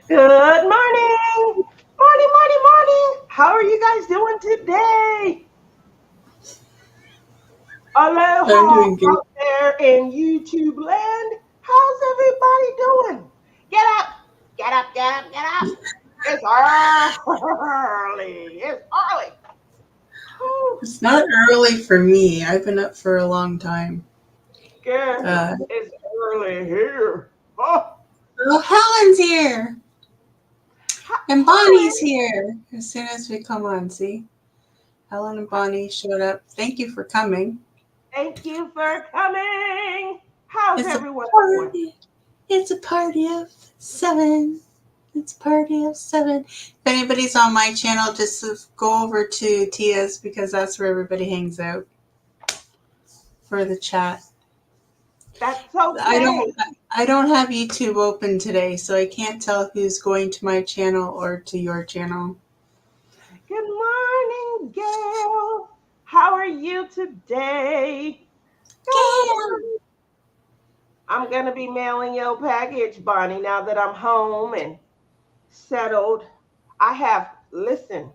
Good morning. Morning, morning, morning. How are you guys doing today? I'm Aloha doing good. out there in YouTube land. How's everybody doing? Get up, get up, get up, get up. It's early. It's early. Whew. It's not early for me. I've been up for a long time. Good. Uh, It's early here. Oh, oh, Helen's here and Bonnie's Helen. here. As soon as we come on, see, Helen and Bonnie showed up. Thank you for coming. Thank you for coming. How's It's a everyone doing? party. It's a party of seven. It's a party of seven. If anybody's on my channel, just go over to Tia's because that's where everybody hangs out for the chat. That's I okay. don't I don't have YouTube open today, so I can't tell who's going to my channel or to your channel. Good morning, Gail. How are you today? Good Gail. morning. I'm going to be mailing your package, Bonnie, now that I'm home and settled. Listen,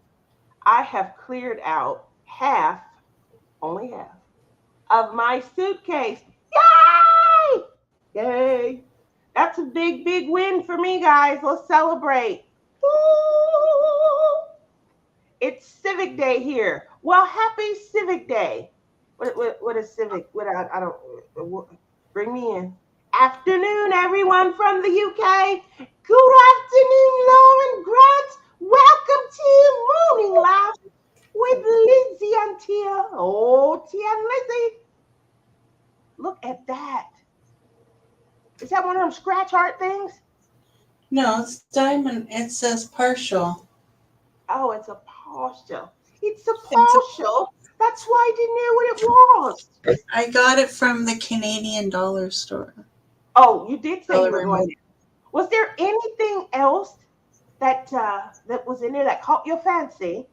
I have cleared out half, only half, of my suitcase. Yay! Yay! That's a big, big win for me, guys. Let's celebrate. Woo! It's Civic Day here. Well, happy Civic Day. What is Civic? I don't. Bring me in. Afternoon, everyone from the UK. Good afternoon, Lauren Grant. Welcome to Morning Live with Lindsay and Tia. Oh, Tia and Lizzie. Look at that. Is that one of them scratch art things? No, it's diamond. It says partial. Oh, it's a partial. It's a It's a, partial. That's why I didn't know what it was. I got it from the Canadian dollar store. Oh, you did say you Dollar were going Move. there. Was there anything else that was in there that caught your fancy?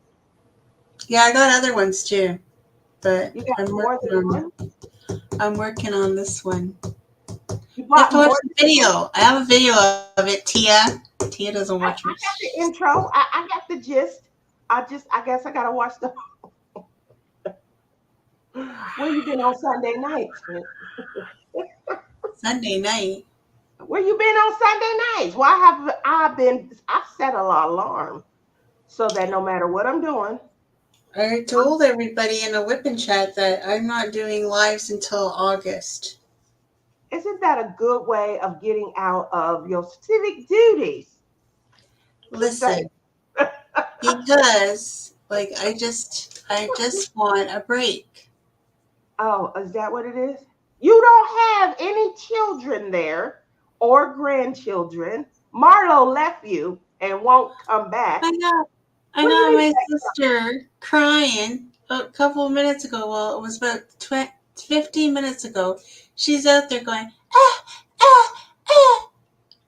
Yeah, I got other ones too, but You got more than one. I'm working on this one. You You have bought to watch more the than one. video. I have a video of it, Tia. Tia doesn't watch I me. got the intro. I got the gist. I guess I gotta watch the. Where you been on Sunday nights? Sunday night. Where you been on Sunday nights? Why have I been? I set an alarm so that no matter what I'm doing, I told everybody in the Whippin' chat that I'm not doing lives until August. isn't that a good way of getting out of your civic duties? Just say. Listen, because I just want a break. Oh, is that what it is? You don't have any children there or grandchildren. Marlo left you and won't come back. I got I What do you got mean? my sister crying a couple of minutes ago. Well, it was about 15 minutes ago. She's out there going, ah, ah, ah.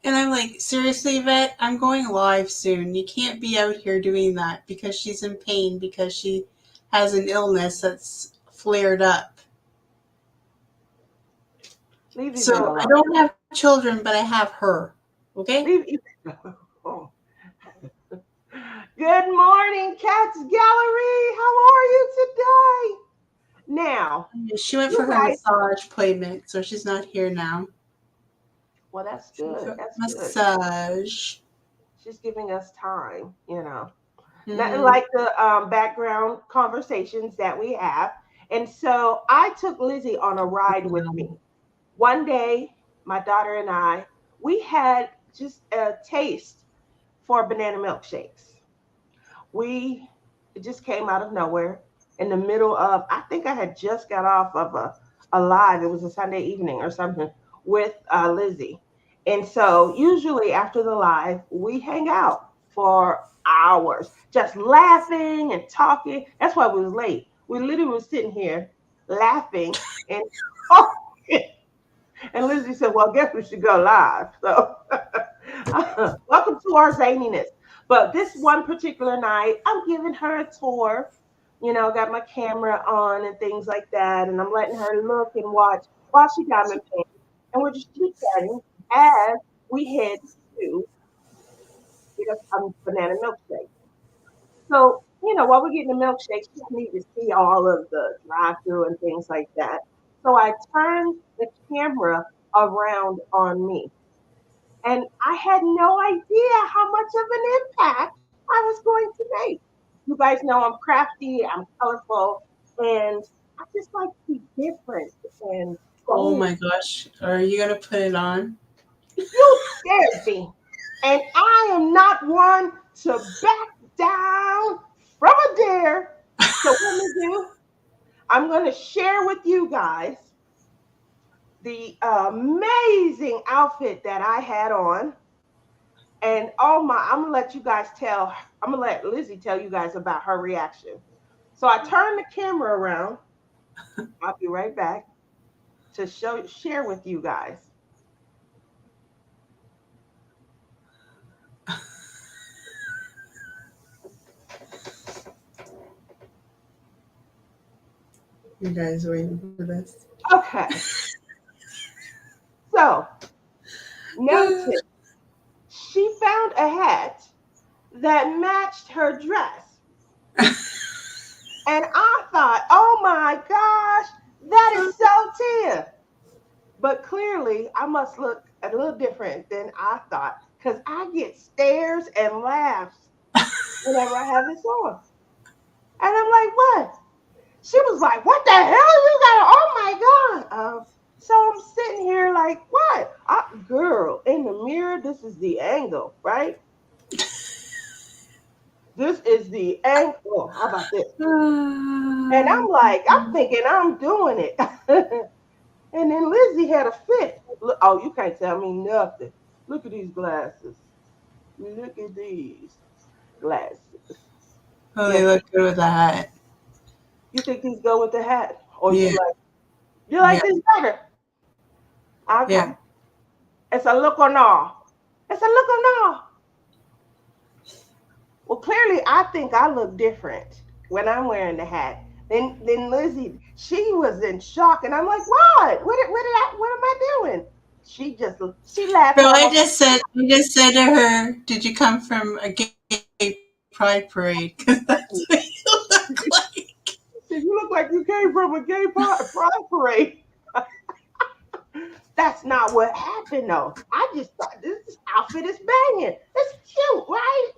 And I'm like, seriously, Vet, I'm going live soon. You can't be out here doing that because she's in pain because she has an illness that's flared up. Leave Yvette So I alone. don't have children, but I have her. Okay? Leave Yvette alone. Oh. Good morning, Cats Gallery. How are you today? Now, She went you for her guys. massage appointment, so she's not here now. Well, that's She went good. for That's good. massage. She's giving us time. Nothing Mm-hmm. like the background conversations that we have. And so I took Lizzie on a ride with me. One day, my daughter and I, we had just a taste for banana milkshakes. We It just came out of nowhere in the middle of, I think I had just got off of a live. It was a Sunday evening or something with Lizzie. And so usually after the live, we hang out for hours, just laughing and talking. That's why we was late. We literally was sitting here laughing and talking. And Lizzie said, well, I guess we should go live. So welcome to our zaniness. But this one particular night, I'm giving her a tour. Got my camera on and things like that. And I'm letting her look and watch while she got me paying. And we're just chit chatting as we head to get us a banana milkshake. So, while we're getting the milkshake, she need to see all of the drive-through and things like that. So I turned the camera around on me. And I had no idea how much of an impact I was going to make. You guys know I'm crafty, I'm colorful, and I just like to be different and Oh bold. my gosh. Are you going to put it on? You scared me. And I am not one to back down from a dare. So what I'm gonna do, I'm gonna share with you guys the amazing outfit that I had on. And oh my, I'm gonna let Lizzie tell you guys about her reaction. So I turned the camera around. I'll be right back to share with you guys. You guys waiting for this? Okay. So notice she found a hat that matched her dress. And I thought, oh my gosh, that is so Tia. But clearly, I must look a little different than I thought because I get stares and laughs whenever I have this on. And I'm like, what? She was like, what the hell you got? Oh my God. So I'm sitting here like, what? Girl, in the mirror, this is the angle, right? This is the angle. How about this? And I'm like, I'm thinking I'm doing it. And then Lizzie had a fit. Look, oh, you can't tell me nothing. Look at these glasses. Look at these glasses. Oh, they Yes, look good with the hat. you think these go with the hat, or Yeah, you yeah, like this better? yeah. Okay, it's a look or no. It's a look or no. Well, clearly, I think I look different when I'm wearing the hat. Then Lizzie, she was in shock, and I'm like, what am I doing? She laughed So all. I just said to her, "Did you come from a gay pride parade? Because that's what you look like." Said, you look like you came from a gay pride parade. That's not what happened though. I just thought this outfit is banging. It's cute, right?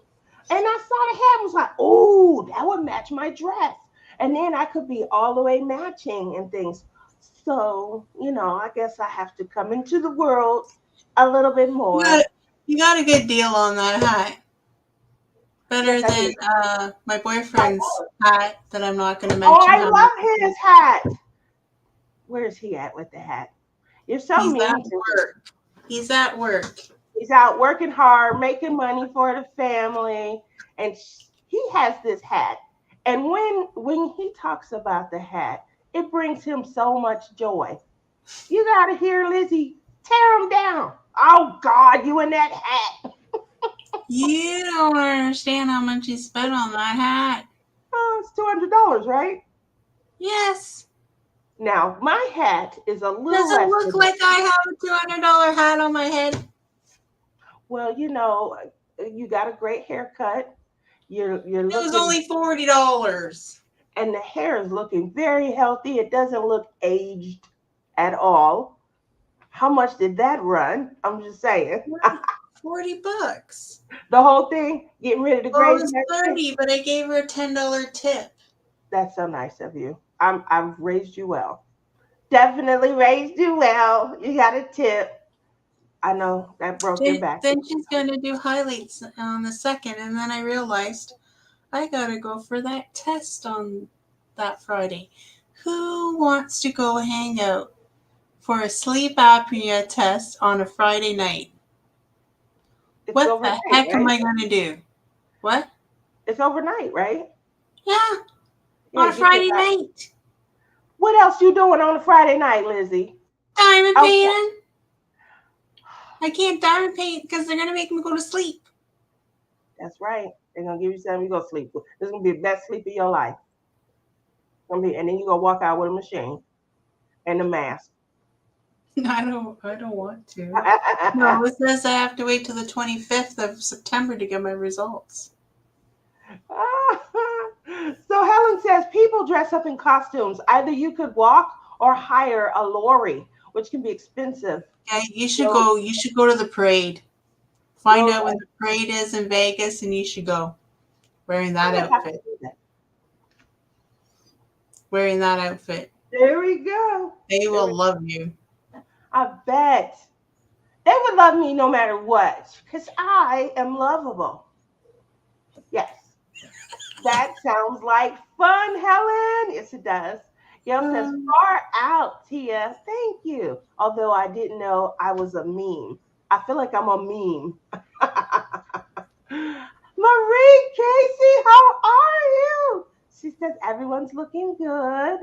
And I saw the hat and was like, oh, that would match my dress. And then I could be all the way matching and things. So, I guess I have to come into the world a little bit You more. got you got a good deal on that hat. Yes, Better I than did. my boyfriend's hat that I'm not going to Oh, mention I how much. love his hat. Where's he at with the hat? You're so He's at mean to me. work. He's at work. He's out working hard, making money for the family, and he has this hat. And when he talks about the hat, it brings him so much joy. You gotta hear Lizzie tear him down. Oh God, you in that hat? You don't understand how much he spent on that hat. Oh, it's $200, right? Yes. Now my hat is a Does little it less look than that. like I have a $200 hat on my head? Well, you got a great haircut. You're It was looking, only $40. and the hair is looking very healthy. It doesn't look aged at all. How much did that run? I'm just saying. $40. The whole thing, getting rid of the Well, it grays was and everything. 30, but I gave her a $10 tip. That's so nice of you. I've raised you well. Definitely raised you well. You got a tip. I know that broke your back. Then she's going to do highlights on the second, and then I realized I got to go for that test on that Friday. Who wants to go hang out for a sleep apnea test on a Friday night? It's What the overnight, heck am right? I going to do? What? It's overnight, right? Yeah, Yeah, on a get your Friday night. What else you doing on a Friday night, Lizzie? Diamond Okay, painting. I can't diamond paint because they're going to make me go to sleep. that's right. They're gonna give you something you go sleep. This is gonna be the best sleep of your life. And then you gonna walk out with a machine and a mask. I don't want to. No, it says I have to wait till the 25th of September to get my results. So Helen says people dress up in costumes. Either you could walk or hire a lorry, which can be expensive. Okay, you should So, go. You should go to the parade. Find out okay, when the parade is in Vegas, and you should go wearing I that would have to outfit. do that. Wearing that outfit, There we go. they There will we, love you. I bet they would love me no matter what, because I am lovable. Yes. That sounds like fun, Helen. Yes, it does. Gail says, Um, far out, Tia. Thank you. Although I didn't know I was a meme. I feel like I'm a meme. Marie Casey, how are you? She says, everyone's looking good.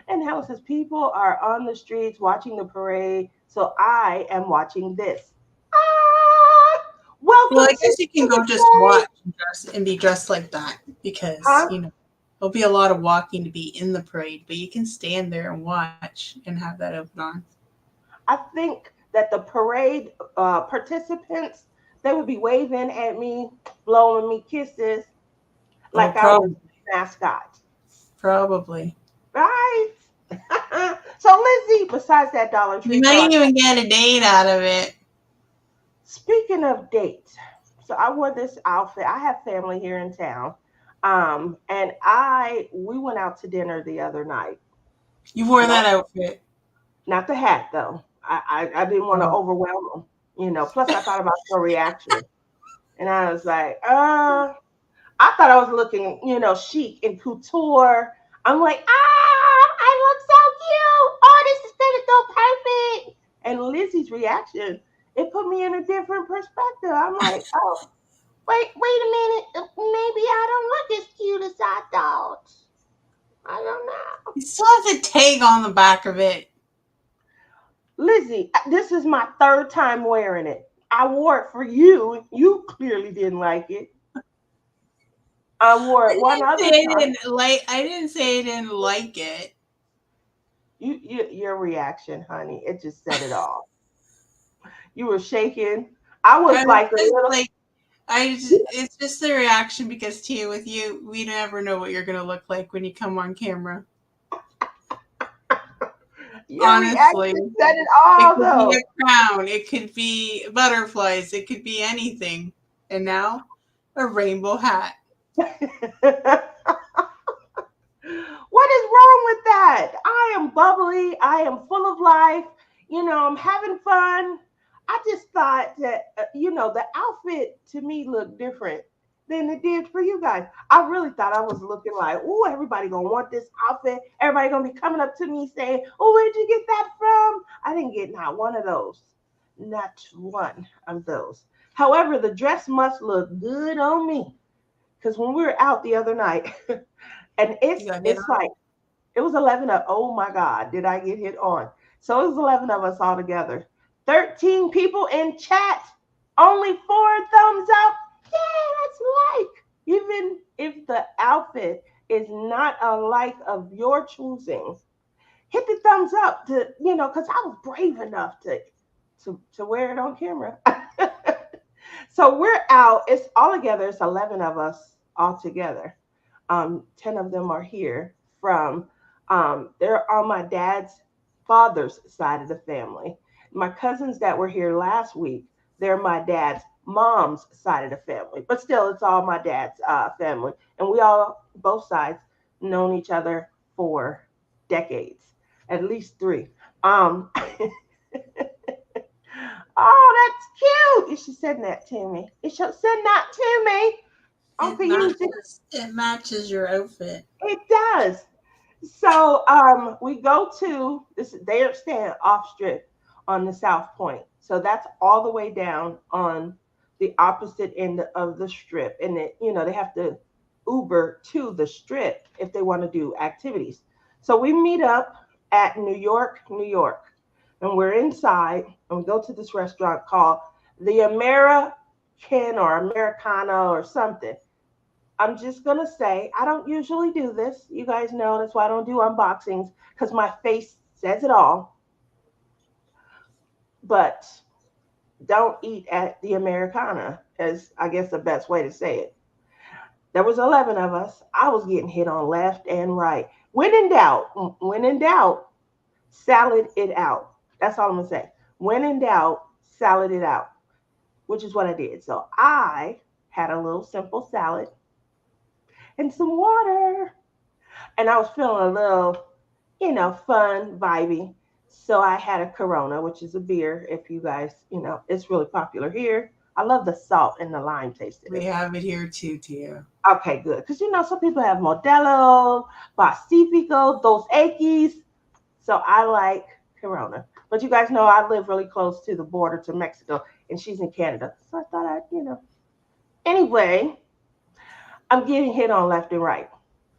And Helen says, people are on the streets watching the parade. So I am watching this. Ah, well, welcome I to guess you can go just Tuesday. watch and be dressed like that because Huh? there'll be a lot of walking to be in the parade, but you can stand there and watch and have that outfit on. I think that the parade participants they would be waving at me, blowing me kisses Oh, like I was probably, a mascot, probably. right? So Lizzie, besides that Dollar You Tree might product, even get a date out of it. speaking of dates, so I wore this outfit. I have family here in town, and I we went out to dinner the other night. You wore No, that outfit. not the hat though. I didn't want to Oh. overwhelm them, you know. Plus, I thought about your reaction, and I was like, I thought I was looking, chic and couture. I'm like, I look so cute. Oh, this is gonna go perfect. And Lizzie's reaction, it put me in a different perspective. I'm like, oh, wait a minute. Maybe I don't look as cute as I thought. I don't know. You still have the tag on the back of it. Lizzie, this is my third time wearing it. I wore it for you. You clearly didn't like it. I wore I it one didn't say other I time. didn't like. I didn't say I didn't like it. Your reaction, honey, it just said it all. You were shaking. I I was was like a just little. like, it's just the reaction because Tia, with you, we never know what you're gonna look like when you come on camera. Your Honestly, reaction said it it all, could be though. a crown, it could be butterflies, it could be anything, and now a rainbow hat. What is wrong with that? I am bubbly. I am full of life. I'm having fun. I just thought that, the outfit to me looked different than it did for you guys. I really thought I was looking like, oh, everybody gonna want this outfit. Everybody gonna be coming up to me saying, oh, where'd you get that from? I didn't get not one of those. Not one of those. However, the dress must look good on me. Because when we were out the other night, and You it's got hit it's on. like it was 11 of, oh my God, did I get hit on? So it was 11 of us all together. 13 people in chat, only 4 thumbs up. Yeah, that's like. Even if the outfit is not a like of your choosing, hit the thumbs up because I was brave enough to wear it on camera. So we're out. It's all together. It's 11 of us all together. 10 of them are here from, they're on my dad's father's side of the family. My cousins that were here last week, they're my dad's mom's side of the family. But still, it's all my dad's family. And we all, both sides, known each other for decades, at least 3. Um, oh, that's cute. You should send that to me. You should send that to me. It Uncle Eugene. matches. It matches your outfit. It does. So we go to this. They're staying off strip on the South Point. So that's all the way down on the opposite end of the strip, and they have to Uber to the strip if they want to do activities. So we meet up at New York, New York, and we're inside, and we go to this restaurant called the American or Americana or something. I'm just gonna say I don't usually do this. You guys know that's why I don't do unboxings because my face says it all. but don't eat at the Americana, is I guess the best way to say it. There was 11 of us. I was getting hit on left and right. When in doubt, salad it out. That's all I'm gonna say. When in doubt, salad it out, which is what I did. So I had a little simple salad and some water, and I was feeling a little, fun, vibey. So I had a Corona, which is a beer. If you guys, it's really popular here. I love the salt and the lime taste in We it. have it here too, Tia. Okay, good. Because some people have Modelo, Pacifico, Dos Equis. So I like Corona. But you guys know I live really close to the border to Mexico, and she's in Canada. So I thought I'd. Anyway, I'm getting hit on left and right.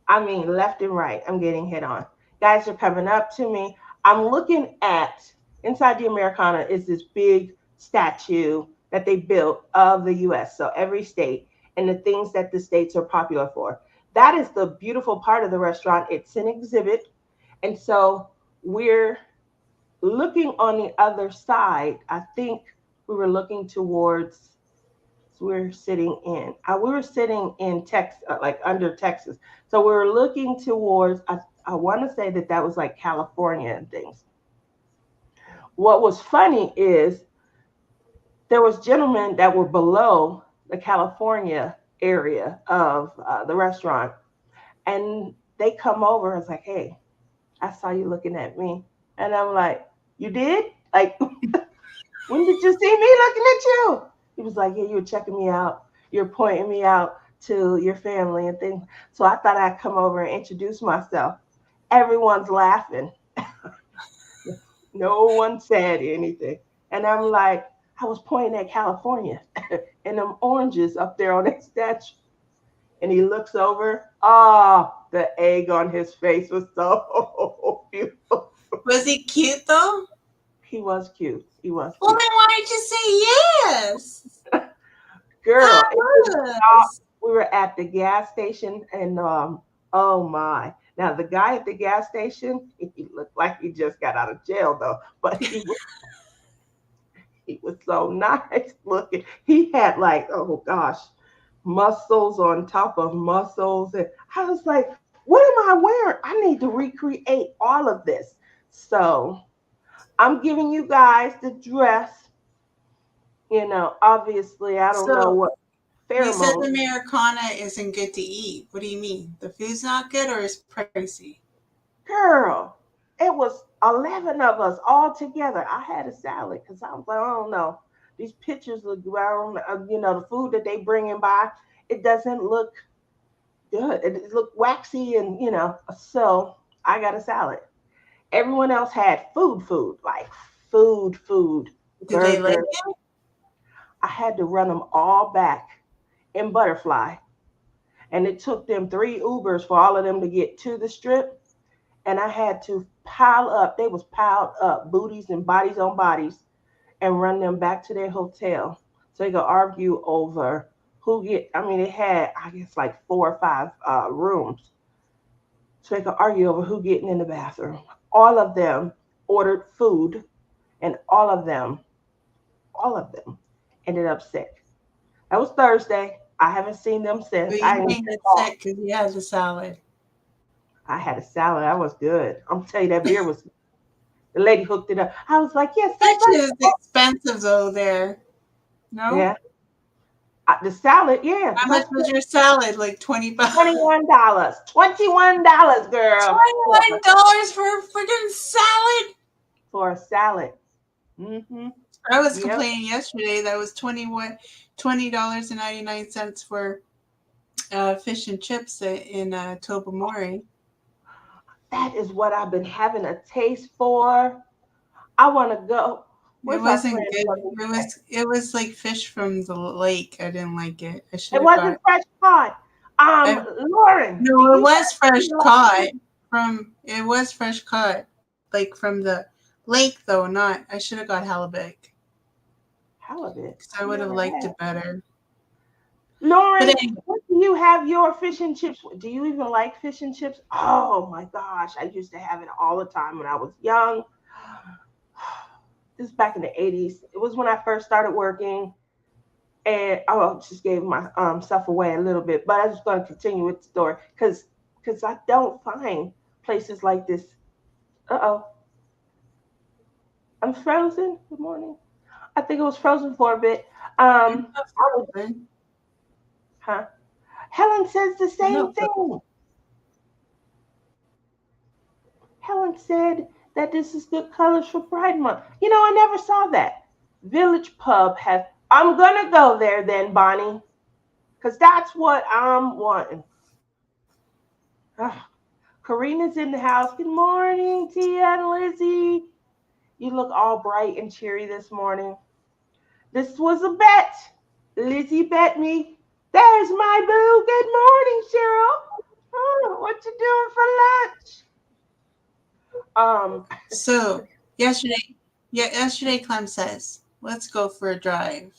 I mean, left and right, I'm getting hit on. Guys are coming up to me. I'm looking at inside the Americana is this big statue that they built of the US. So every state and the things that the states are popular for. That is the beautiful part of the restaurant. It's an exhibit. And so we're looking on the other side. I think we were looking towards we're sitting in. We were sitting in Texas, like under Texas. So we were looking towards. I want to say that was like California and things. What was funny is there was gentlemen that were below the California area of the restaurant, and they come over and it's like, "Hey, I saw you looking at me," and I'm like, "You did? Like, when did you see me looking at you?" He was like, "Yeah, you were checking me out. You're pointing me out to your family and things." So I thought I'd come over and introduce myself. Everyone's laughing. No one said anything. And I'm like, I was pointing at California and them oranges up there on that statue. And he looks over. Ah, oh, the egg on his face was so beautiful. Was he cute though? He was cute. He was cute. Well, then why did you say yes? Girl, we were at the gas station and oh my. Now the guy at the gas station, he looked like he just got out of jail though, but he was so nice looking. He had like, oh gosh, muscles on top of muscles. And I was like, what am I wearing? I need to recreate all of this. So I'm giving you guys the dress. Obviously, I don't know what pheromones. You said the Americana isn't good to eat. What do you mean? The food's not good or is pricey? Girl, it was 11 of us all together. I had a salad because I was like, I don't know. These pictures look around, the food that they bringing by, it doesn't look good. It looked waxy and, so I got a salad. Everyone else had food, like food. Did they like it? I had to run them all back in Butterfly. And it took them 3 Ubers for all of them to get to the strip. And I had to pile up. They was piled up, booties and bodies on bodies, and run them back to their hotel. So they could argue over it had, I guess, like 4 or 5 rooms. So they could argue over who getting in the bathroom. All of them ordered food, and all of them ended up sick. That was Thursday. I haven't seen them since. But you didn't get sick because you had the salad. I had a salad. That was good. I'm telling you, that beer was. The lady hooked it up. I was like, yes. That is expensive though. There, no. Yeah. The salad, yeah. How much was your salad? Like $20. $21. Girl. $21 for a freaking salad. For a salad. Mm-hmm. I was complaining yesterday that it was $20.99 for fish and chips in Tobermory. That is what I've been having a taste for. I want to go. It wasn't good. It was like fish from the lake. I didn't like it. It wasn't fresh caught. Lauren. No, it was fresh caught from. It was fresh caught, like from the lake though. Not. I should have got halibut. Halibut. I would have liked it better. Lauren, what do you have your fish and chips? Do you even like fish and chips? Oh my gosh, I used to have it all the time when I was young. this is back in the 80s. It was when I first started working, and I just gave my stuff away a little bit, but I'm just going to continue with the story because I don't find places like this. Uh-oh, I'm frozen. Good morning. I think it was frozen for a bit. I'm not I was, frozen. huh? Helen says the I'm same not frozen. thing. Helen said that this is good colors for Pride Month. I never saw that. Village Pub has. I'm gonna go there then, Bonnie, because that's what I'm wanting. Ah, Karina's in the house. Good morning, Tia and Lizzie. You look all bright and cheery this morning. This was a bet. Lizzie bet me. There's my boo. Good morning, Cheryl. Oh, what you doing for lunch? Um, So yesterday Clem says, let's go for a drive.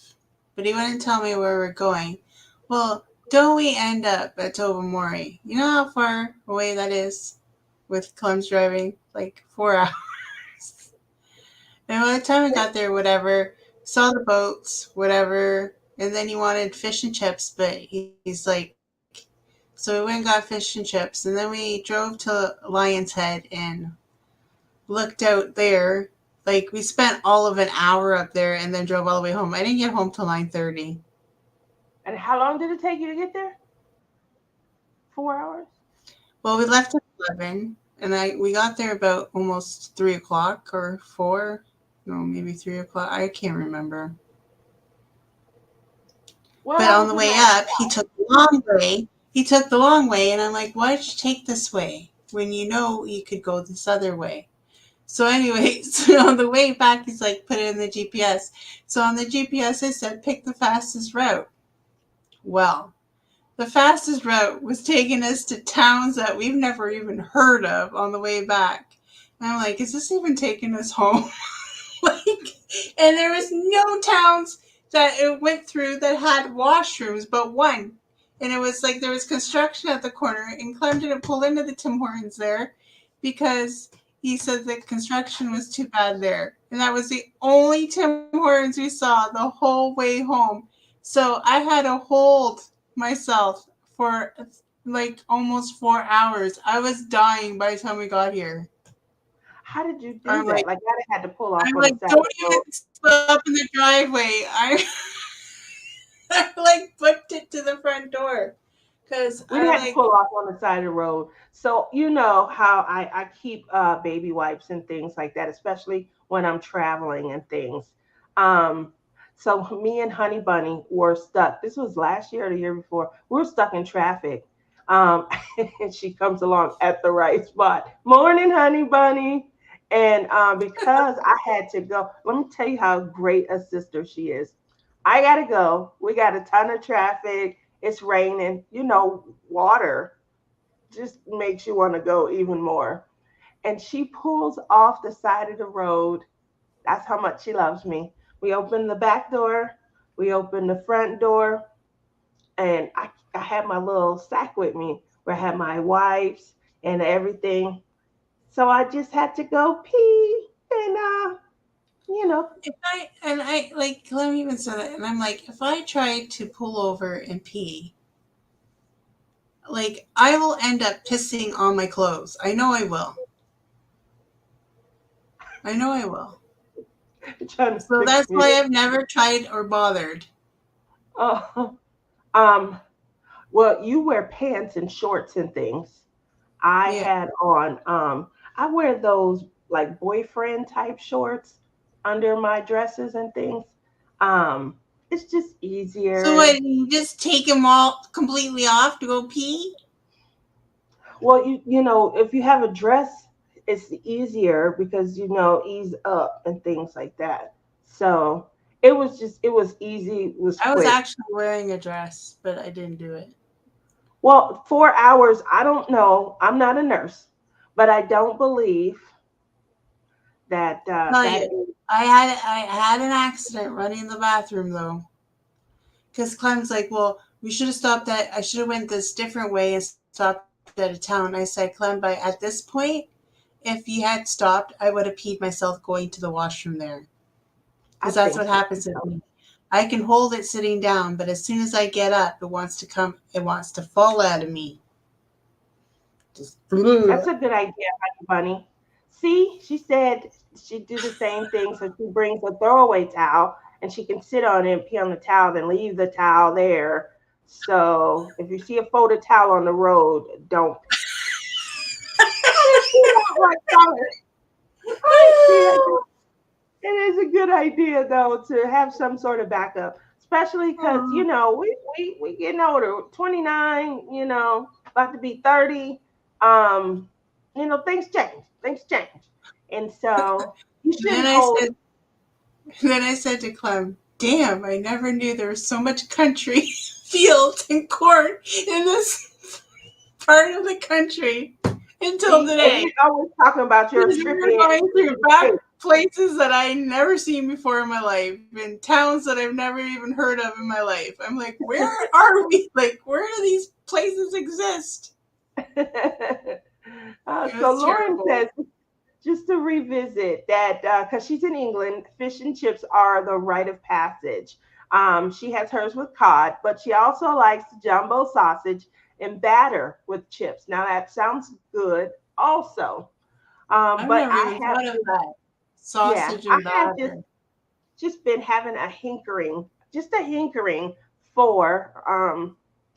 But he wouldn't tell me where we're going. Well, don't we end up at Tobermory? You know how far away that is with Clem's driving? Like 4 hours. And by the time we got there, whatever, saw the boats, whatever, and then he wanted fish and chips, but he's like, so we went and got fish and chips, and then we drove to Lion's Head and looked out there. Like we spent all of an hour up there and then drove all the way home. I didn't get home till 9:30. and how long did it take you to get there? 4 hours. Well, we left at 11, and we got there about almost 3 o'clock or 4. No, maybe 3 o'clock. I can't remember. Well, But that on was the a way nice up, he drive. took the long way. He took the long way, and I'm like, why did you take this way when you know you could go this other way? So anyway, so on the way back, he's like, put it in the GPS. So on the GPS, it said, pick the fastest route. Well, the fastest route was taking us to towns that we've never even heard of on the way back. And I'm like, is this even taking us home? Like, and there was no towns that it went through that had washrooms, but one. And it was like there was construction at the corner, and Clem didn't pull into the Tim Hortons there because he said the construction was too bad there. And that was the only Tim Hortons we saw the whole way home. So I had to hold myself for like almost 4 hours. I was dying by the time we got here. How did you do I'm that? like, Like I had to pull off I'm on the like, side of don't the road. even split up in the driveway. I like booked it to the front door because We I had to like, pull off on the side of the road. So you know how I keep baby wipes and things like that, especially when I'm traveling and things. Um, so me and Honey Bunny were stuck. This was last year or the year before. We were stuck in traffic. Um, and she comes along at the right spot. Morning, Honey Bunny. And because I had to go, let me tell you how great a sister she is. I gotta go. We got a ton of traffic. It's raining. Water just makes you want to go even more. And she pulls off the side of the road. That's how much she loves me. We open the back door, we open the front door, and I had my little sack with me where I had my wipes and everything. So I just had to go pee and you know, if I, and I like, let me even say that. And I'm like, if I try to pull over and pee, like, I will end up pissing on my clothes. I know I will. I know I will. trying to So fix that's me. why I've never tried or bothered. Oh, um, well, you wear pants and shorts and things. I Yeah. had on I wear those like boyfriend type shorts under my dresses and things. Um it's just So what, easier. you just take them all completely off to go pee? Well, if you have a dress, it's easier because ease up and things like that. So it was easy, it was I was quick. actually wearing a dress, but I didn't do it. Well, 4 hours, I don't know. I'm not a nurse, but I don't believe that Tell that you, is. I had an accident running in the bathroom though, because Clem's like, well, we should have stopped at. I should have went this different way and stopped at a town. I said, Clem, by at this point, if you had stopped, I would have peed myself going to the washroom there. I because that's think what so. happens with me. I can hold it sitting down, but as soon as I get up, it wants to fall out of me. Just That's a good idea, Honey Bunny. See, she said she'd do the same thing. So she brings a throwaway towel and she can sit on it and pee on the towel, then leave the towel there. So if you see a folded towel on the road, don't. I didn't see that right color. I didn't see that. It is a good idea though to have some sort of backup, especially because we getting older, 29, about to be 30. Um, things change, and so you And then shouldn't I hold. said, and then I said to Clem, "Damn, I never knew there was so much country, fields, and corn in this part of the country until See, and today." you're always talking about your Because trip we're in going through the back States. places that I never seen before in my life, in towns that I've never even heard of in my life. I'm like, where are we? Like, where do these places exist? It So was Lauren terrible. says, just to revisit that, because she's in England, fish and chips are the rite of passage. She has hers with cod, but she also likes jumbo sausage and batter with chips. Now that sounds good, also. I've But never I even have, thought of that. yeah, Sausage I and have just batter. just been having just a hankering for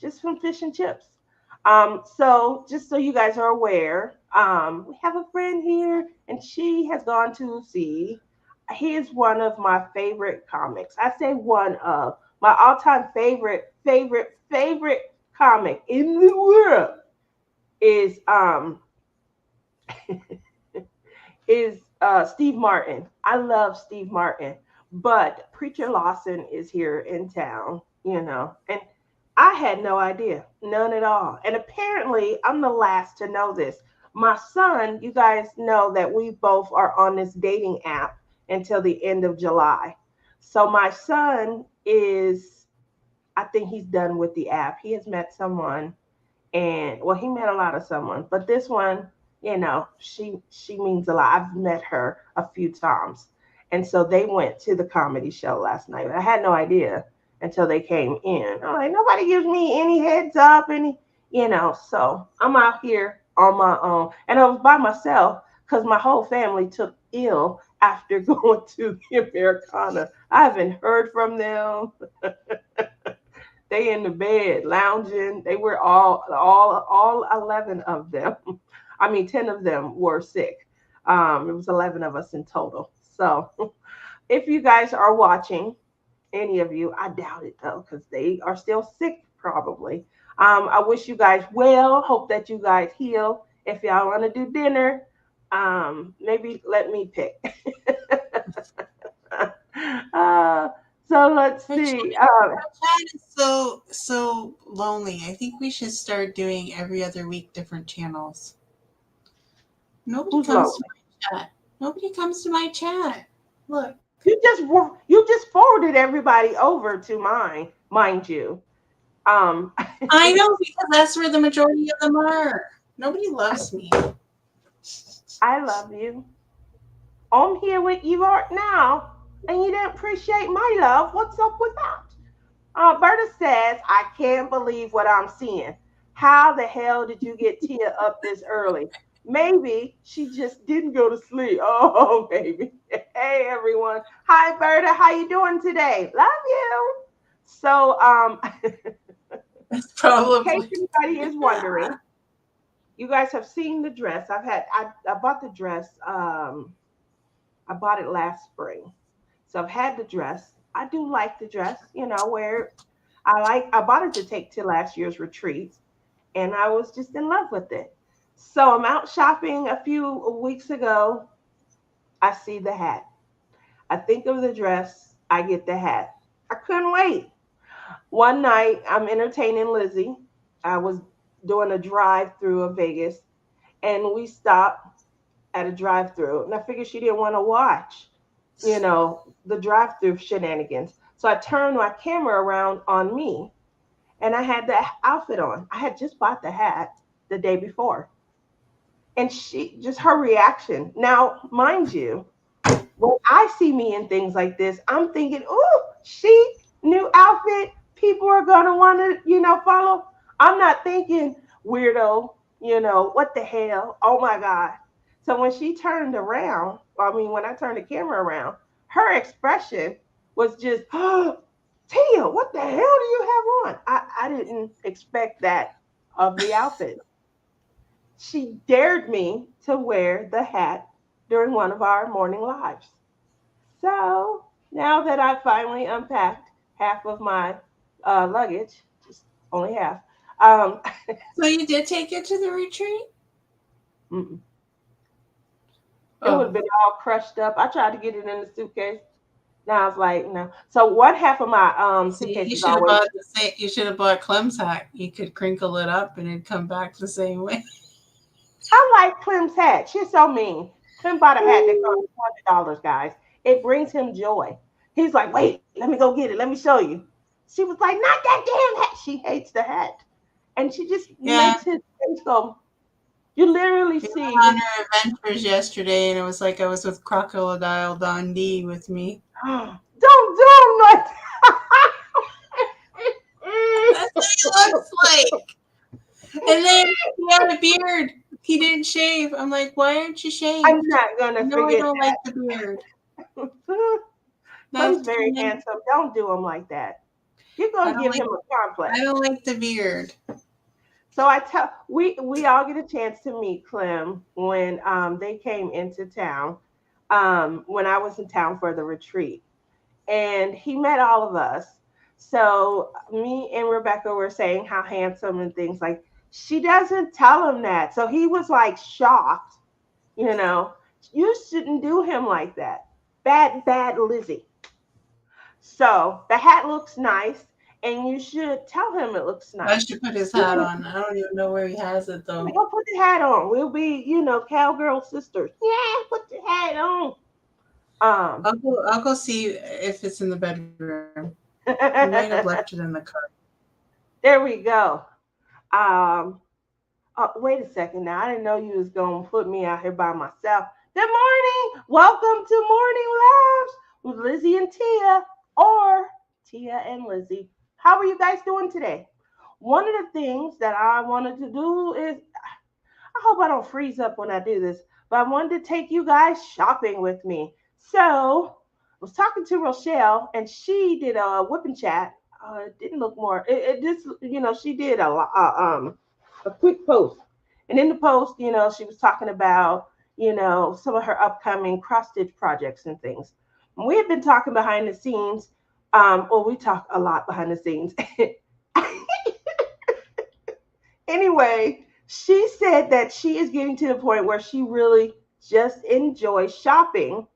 just some fish and chips. So just so you guys are aware, we have a friend here, and she has gone to see. He is one of my favorite comics. I say one of my all-time favorite comic in the world is Steve Martin. I love Steve Martin, but Preacher Lawson is here in town, and I had no idea, none at all. And apparently, I'm the last to know this. My son, you guys know that we both are on this dating app until the end of July. So my son is, I think he's done with the app. He has met someone, and well, he met a lot of someone, but this one, she means a lot. I've met her a few times, and so they went to the comedy show last night. I had no idea until they came in. I'm like, nobody gives me any heads up, so I'm out here on my own, and I was by myself because my whole family took ill after going to the Americana. I haven't heard from them. They in the bed lounging. They were all 11 of them. I mean, 10 of them were sick. It was 11 of us in total. So if you guys are watching, any of you, I doubt it though, because they are still sick probably. I wish you guys well. Hope that you guys heal. If y'all want to do dinner, maybe let me pick. uh, so let's Our chat, see. our chat is so lonely. I think we should start doing every other week different channels. Nobody Who's comes to lonely? my chat. Nobody comes to my chat. Look. You just forwarded everybody over to mine, mind you. Um, I know because that's where the majority of them are. Nobody loves me. I love you. I'm here with you right now, and you didn't appreciate my love. What's up with that? Berta says, I can't believe what I'm seeing. How the hell did you get Tia up this early? Maybe she just didn't go to sleep. Oh, baby. Hey, everyone. Hi, Berta. How you doing today? Love you. So, in case Probably. anybody is wondering, you guys have seen the dress. I bought the dress. I bought it last spring. So I've had the dress. I do like the dress, where I bought it to take to last year's retreat, and I was just in love with it. So I'm out shopping a few weeks ago. I see the hat. I think of the dress, I get the hat. I couldn't wait. One night I'm entertaining Lizzie. I was doing a drive through of Vegas, and we stopped at a drive through, and I figured she didn't want to watch, the drive through shenanigans. So I turned my camera around on me, and I had the outfit on. I had just bought the hat the day before. And she just her reaction. Now, mind you, when I see me in things like this, I'm thinking, oh, chic, new outfit. People are gonna want to, follow. I'm not thinking weirdo, what the hell? Oh my God. So when she turned around, I mean, when I turned the camera around, her expression was just, oh, Tia, what the hell do you have on? I didn't expect that of the outfit. She dared me to wear the hat during one of our morning lives. So now that I finally unpacked half of my luggage, just only half, um, So you did take it to the retreat? mm-mm. It would have Oh, been all crushed up. I tried to get it in the suitcase. Now I was like, no. So one half of my see, suitcase you is should have always. bought the same. You should have bought Clem's hat. You could crinkle it up and it'd come back the same way. I like Clem's hat. She's so mean. Clem bought a hat that cost $200, guys. It brings him joy. He's like, wait, let me go get it. Let me show you. She was like, not that damn hat. She hates the hat. And she just Yeah, makes his face go. You literally we see. went on our adventures yesterday, and it was like I was with Crocodile Dundee with me. Don't do him like That's what he looks like. And then he had a beard. He didn't shave. I'm like, why aren't you I'm shaved? not gonna No, I forget don't like the beard. that. Clem's That's very handsome. Don't do him like that. You're I gonna don't give like. him a complex. I don't like the beard. So I tell we all get a chance to meet Clem when they came into town when I was in town for the retreat, and he met all of us. So me and Rebecca were saying how handsome and things like. She doesn't tell him that, so he was like shocked. You know, you shouldn't do him like that. Bad, bad Lizzie. So the hat looks nice, and you should tell him it looks I nice. should put his You hat can on. I don't even know where he has it though. go put the hat on. We'll be, cowgirl sisters. Yeah, put the hat on. Um, I'll go see if it's in the bedroom. He might have left it in the car. there we go. Um, wait a second now. I didn't know you was gonna put me out here by myself. Good morning. Welcome to Morning Labs with Lizzie and Tia, or Tia and Lizzie. How are you guys doing today? One of the things that I wanted to do is, I hope I don't freeze up when I do this, but I wanted to take you guys shopping with me. So I was talking to Rochelle, and she did a whipping chat. It didn't look more. It just, she did a quick post, and in the post, she was talking about, some of her upcoming cross stitch projects and things. And we have been talking behind the scenes. Well, we talk a lot behind the scenes. Anyway, she said that she is getting to the point where she really just enjoys shopping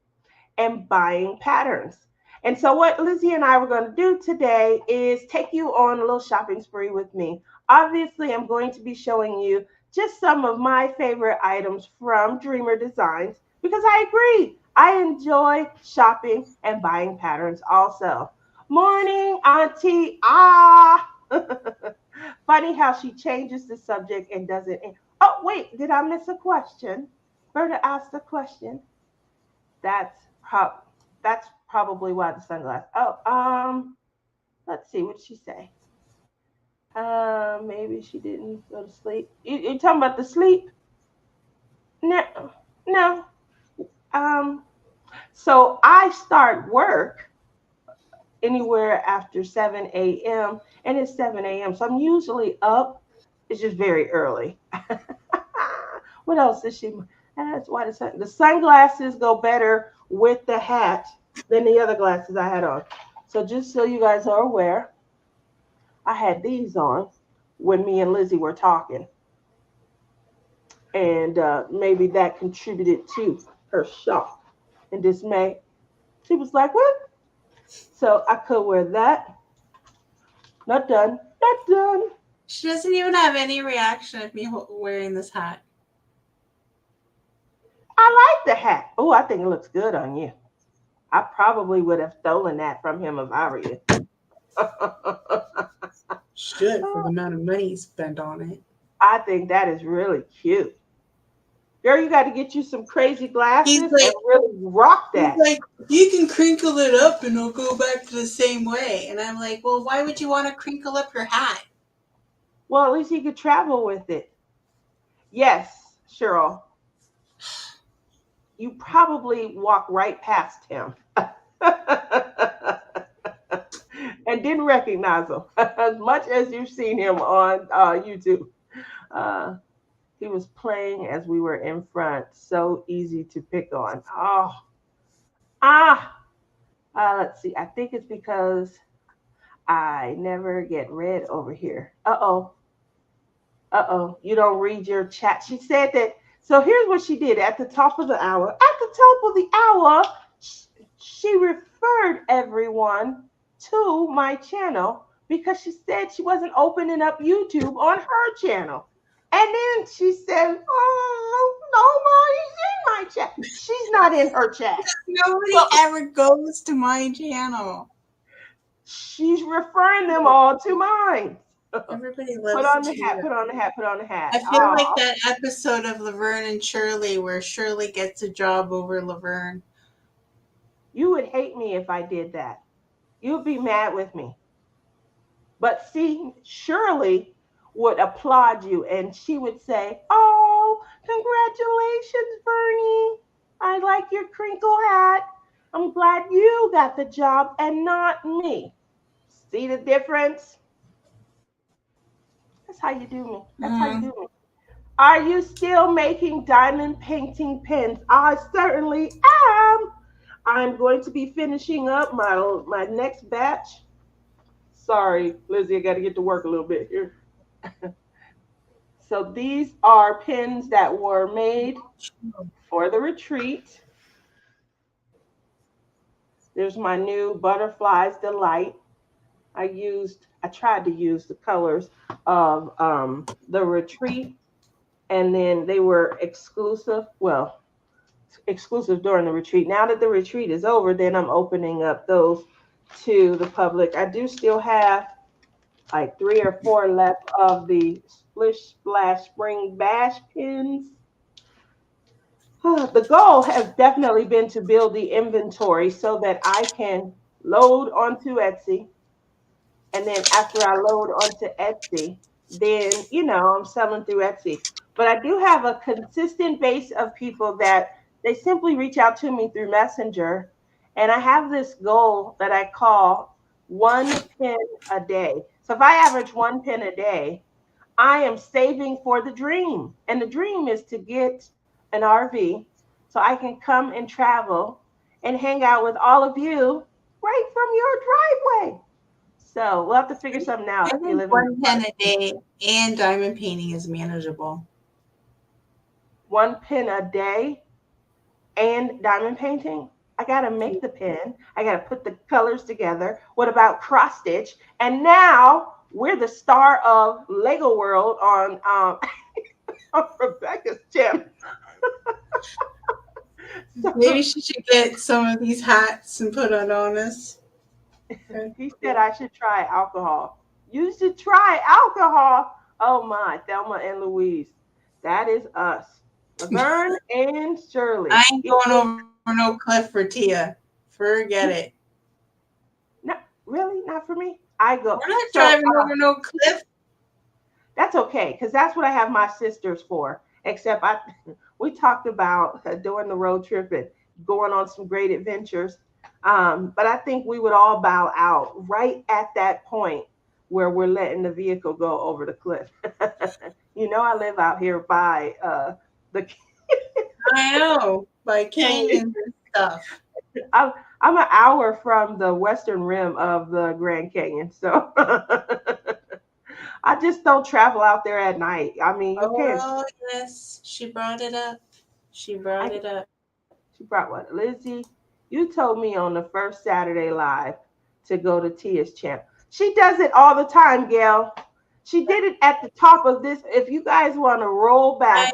and buying patterns. And so, what Lizzie and I were going to do today is take you on a little shopping spree with me. Obviously, I'm going to be showing you just some of my favorite items from Dreamer Designs because I agree. I enjoy shopping and buying patterns also. Morning, Auntie. Ah. Funny how she changes the subject and doesn't. Oh, wait, did I miss a question? Berta asked a question. That's that's probably why the sunglasses. Oh, let's see, what did she say? Maybe she didn't go to sleep. You talking about the sleep? No, no. Um, so I start work anywhere after 7 a.m. and it's 7 a.m. So I'm usually up. It's just very early. What else is she? That's why the sunglasses go better with the hat than the other glasses I had on. So just so you guys are aware, I had these on when me and Lizzie were talking, and maybe that contributed to her shock and dismay. She was like, "What?" So I could wear that. Not done. Not done. She doesn't even have any reaction of me wearing this hat. I like the hat. Oh, I think it looks good on you. I probably would have stolen that from him if I were you. Should for the amount of money spent on it. I think that is really cute. Girl, you got to get you some crazy He's glasses and like, really rock he's that. like, you can crinkle it up and it'll go back to the same way. And I'm like, well, why would you want to crinkle up your hat? Well, at least he could travel with it. Yes, Cheryl, you probably walk right past him and didn't recognize him as much as you've seen him on YouTube. Uh, he was playing as we were in front. So easy to pick on. Oh, ah. Let's see. I think it's because I never get read over here. Uh oh. Uh oh. You don't read your chat. She said that. So here's what she did at the top of the hour. At the top of the hour, she referred everyone to my channel because she said she wasn't opening up YouTube on her channel. And then she said, oh, nobody's in my chat. She's not in her chat. Nobody So ever goes to my channel. she's referring them all to mine. Everybody Put loves on the hat, Tia. put on the hat, put on the hat. I feel like Oh, that episode of Laverne and Shirley where Shirley gets a job over Laverne. you would hate me if I did that. You'd be mad with me. But see, Shirley would applaud you and she would say, oh, congratulations, Bernie. I like your crinkle hat. I'm glad you got the job and not me. See the difference? That's how you do me. That's how you Mm. do me. Are you still making diamond painting pins? I certainly am. I'm going to be finishing up my next batch. Sorry, Lizzie, I got to get to work a little bit here. So these are pins that were made for the retreat. There's my new Butterflies Delight. I tried to use the colors of the retreat, and then they were exclusive. Well, exclusive during the retreat. Now that the retreat is over, then I'm opening up those to the public. I do still have like 3 or 4 left of the Splish Splash Spring Bash pins. The goal has definitely been to build the inventory so that I can load onto Etsy. And then after I load onto Etsy, then, I'm selling through Etsy. But I do have a consistent base of people that they simply reach out to me through Messenger. And I have this goal that I call 1 pin a day. So if I average 1 pin a day, I am saving for the dream. And the dream is to get an RV so I can come and travel and hang out with all of you right from your driveway. So we'll have to figure something out I if you think live in the 1 pen a day and diamond painting is manageable. 1 pin a day and diamond painting. I gotta make the pin. I gotta put the colors together. What about cross stitch? And now we're the star of Lego World on on Rebecca's channel. Maybe So she should get some of these hats and put it on us. he said I should try alcohol. You should try alcohol. Oh my, Thelma and Louise. That is us. Laverne and Shirley. I ain't going over no cliff for Tia. Forget it. No, really? Not for me? I go. We're not So driving over no cliff. that's okay, because that's what I have my sisters for. Except we talked about doing the road trip and going on some great adventures. But I think we would all bow out right at that point where we're letting the vehicle go over the cliff. I live out here by the I know. By canyons and stuff. I'm, I'm an hour from the western rim of the Grand Canyon, so I just don't travel out there at night. I mean, you can't. Oh, yes. She brought it up. She brought I it up. She brought what? Lizzie, you told me on the first Saturday live to go to Tia's channel. She does it all the time, Gail. She did it at the top of this. If you guys want to roll I back,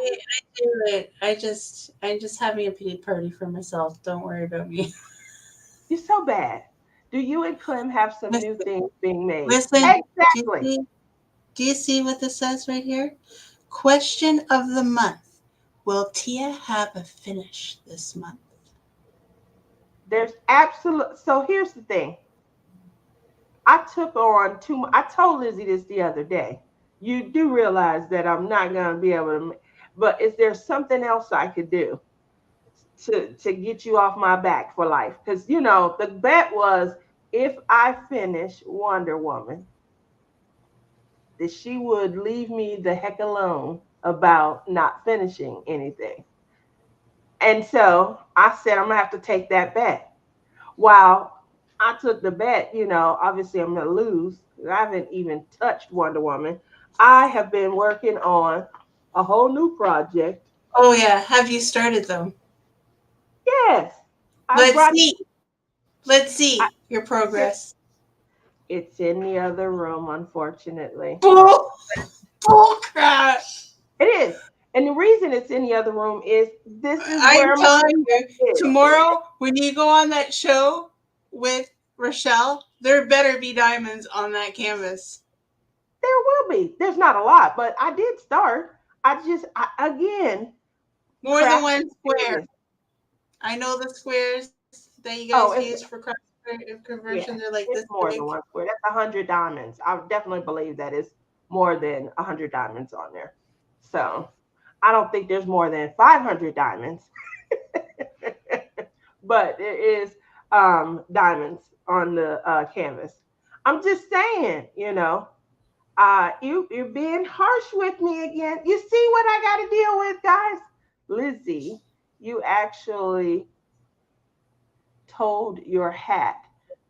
do it. I'm just having a pity party for myself. Don't worry about me. you're so bad. Do you and Clem have some new Listen, things being made? listen. Do you Exactly. see? Do you see what this says right here? Question of the month. Will Tia have a finish this month? There's absolute. So here's the thing. I took on too. I told Lizzie this the other day. You do realize that I'm not gonna be able to. But is there something else I could do to get you off my back for life? Because the bet was if I finish Wonder Woman, that she would leave me the heck alone about not finishing anything. And so I said I'm gonna have to take that bet. While I took the bet, obviously I'm gonna lose. I haven't even touched Wonder Woman. I have been working on a whole new project. Oh yeah, have you started though? Yes, I Let's brought. see. Let's I, see your progress. it's in the other room, unfortunately. Bull, bull crap. It is, and the reason it's in the other room is this is I'm where my telling you, is. tomorrow when you go on that show with Rochelle, there better be diamonds on that canvas. There will be. There's not a lot, but I did start. Again, More than craft one square. serious. I know the squares that you guys Oh, use for craft yeah, conversion. They're like it's this more than big. one square. That's 100 diamonds. I definitely believe that is more than 100 diamonds on there. So I don't think there's more than 500 diamonds, but there is diamonds on the canvas. I'm just saying, you're being harsh with me again. You see what I got to deal with, guys? Lizzie, you actually told your hat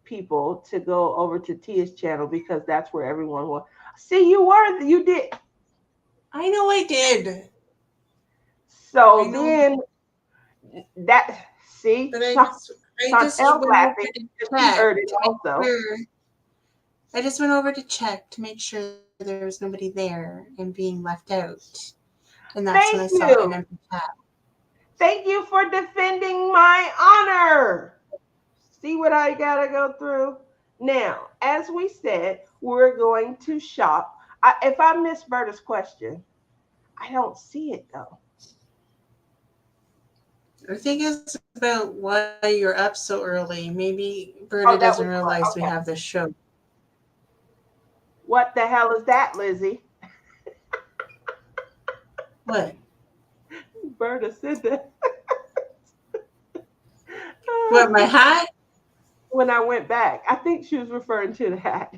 people to go over to Tia's channel because that's where everyone was. See, you did. I know I did. I So know, then that see, but I just Chantel's went over laughing to because she check heard it to make also. sure. I just went over to check to make sure there was nobody there and being left out. And that's when I Thank saw an you. empty chat. Thank you for defending my honor. See what I gotta go through? Now, as we said, we're going to shop. If I miss Berta's question, I don't see it though. I think it's about why you're up so early. Maybe Berta Oh, doesn't that was realize we okay. have this show. What the hell is that, Lizzie? What? Berta said that. What, my hat? When I went back, I think she was referring to that.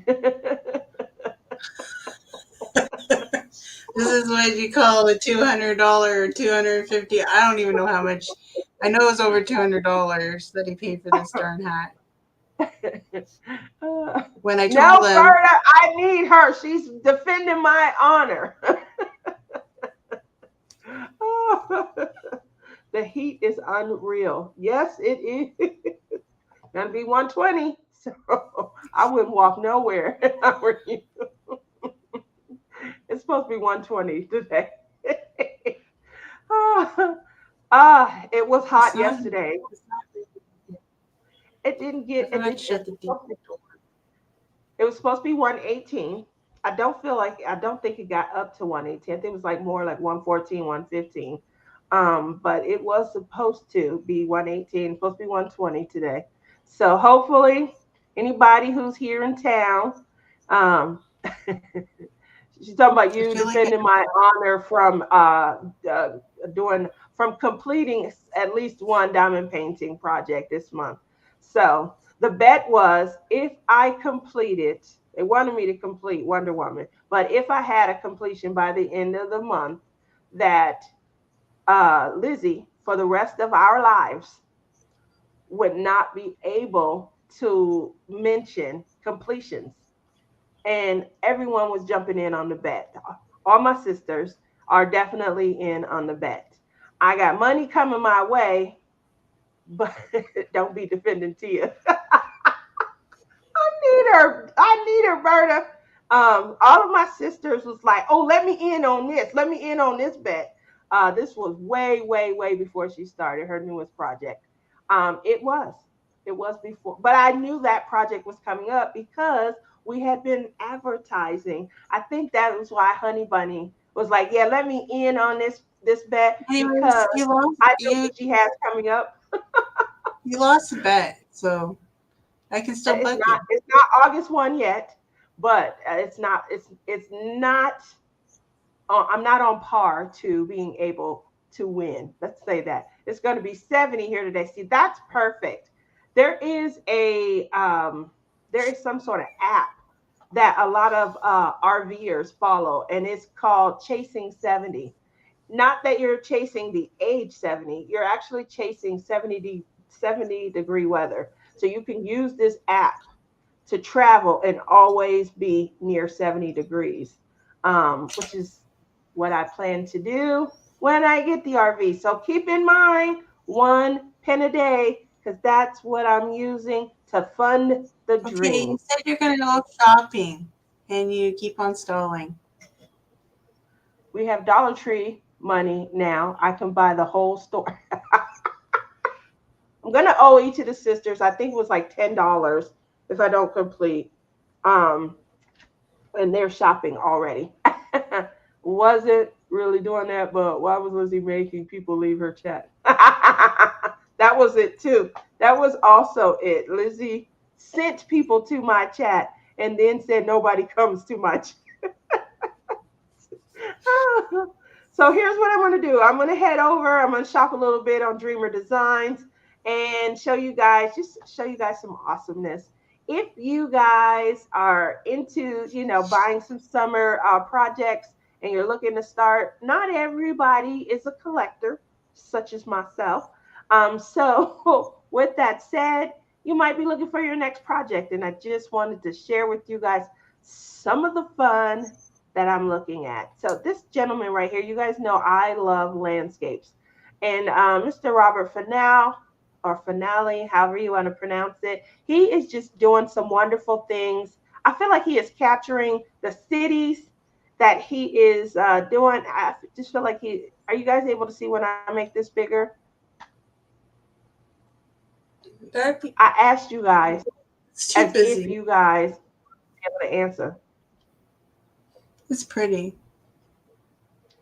This is what you call a $200 or $250. I don't even know how much. I know it's over $200 that he paid for this darn hat. When I No, told him, Berta, I need her. She's defending my honor. The heat is unreal. Yes, it is. Gonna be 120. So I wouldn't walk nowhere if I were you. It's supposed to be 120 today. It was it's hot not, yesterday. it's not, It didn't I get forgot to shut the door. it was supposed to be 118. I don't think it got up to 118. I think it was like more like 114, 115. But it was supposed to be 118, supposed to be 120 today. So hopefully anybody who's here in town, um, she's talking about I you feel like I defending my honor from doing from completing at least one diamond painting project this month. So the bet was if I completed, they wanted me to complete Wonder Woman, but if I had a completion by the end of the month, that Lizzie, for the rest of our lives, would not be able to mention completions. And everyone was jumping in on the bet. All my sisters are definitely in on the bet. I got money coming my way, but don't be defending Tia. I need her, Berta. All of my sisters was like, "Oh, let me in on this. Let me in on this bet." This was way, way, way before she started her newest project. It was, it was before, but I knew that project was coming up because we had been advertising. I think that was why Honey Bunny was like, "Yeah, let me in on this bet Anyways, because I know what she has coming up. you lost a bet, so I can still It's bug you. not August 1 yet, but it's not. I'm not on par to being able to win. Let's say that it's going to be 70 here today. See, that's perfect. There is there is some sort of app that a lot of RVers follow, and it's called Chasing 70. Not that you're chasing the age 70, you're actually chasing 70 degree weather. So you can use this app to travel and always be near 70 degrees, which is what I plan to do when I get the RV. So keep in mind 1 pen a day because that's what I'm using to fund the Okay, you dream. said you're gonna go shopping, and you keep on stalling. We have Dollar Tree money now. I can buy the whole store. I'm gonna owe each of the sisters. I think it was like $10 if I don't complete. Um, and they're shopping already. Wasn't really doing that, but why was Lizzie making people leave her chat? That was it too. That was also it. Lizzie sent people to my chat and then said nobody comes to my chat. So here's what I'm going to do. I'm going to head over. I'm going to shop a little bit on Dreamer Designs and show you guys some awesomeness. If you guys are into, buying some summer projects and you're looking to start, not everybody is a collector, such as myself. So with that said, you might be looking for your next project, and I just wanted to share with you guys some of the fun that I'm looking at. So this gentleman right here, you guys know I love landscapes. And Mr. Robert Finale, or Finale, however you want to pronounce it, he is just doing some wonderful things. I feel like he is capturing the cities that he is doing. I just feel like are you guys able to see when I make this bigger? I asked you guys It's too as if busy. you guys able to answer. It's pretty.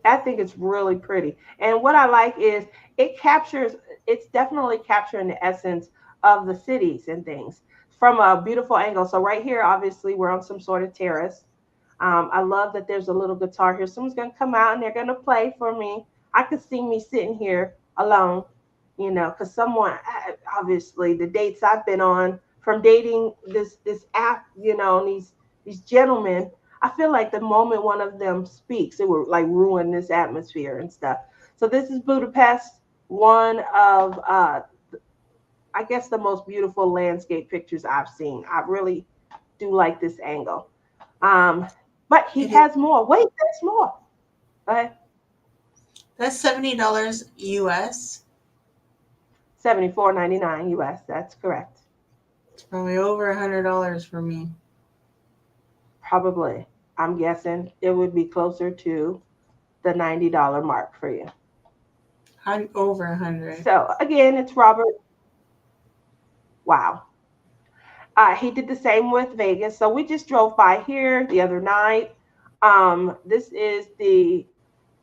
I think it's really pretty. And what I like is it captures, it's definitely capturing the essence of the cities and things from a beautiful angle. So, right here, obviously, we're on some sort of terrace. I love that there's a little guitar here. Someone's going to come out and they're going to play for me. I could see me sitting here alone, because obviously, the dates I've been on from dating this app, and these gentlemen, I feel like the moment one of them speaks, it would like ruin this atmosphere and stuff. So this is Budapest, one of I guess the most beautiful landscape pictures I've seen. I really do like this angle. Um, but he It is, has more. Wait, there's more. Go ahead. that's $70 US. 74.99 US. That's correct. It's probably over $100 for me. Probably. I'm guessing it would be closer to the $90 mark for you. Over 100. So again, it's Robert. Wow. He did the same with Vegas. So we just drove by here the other night. This is the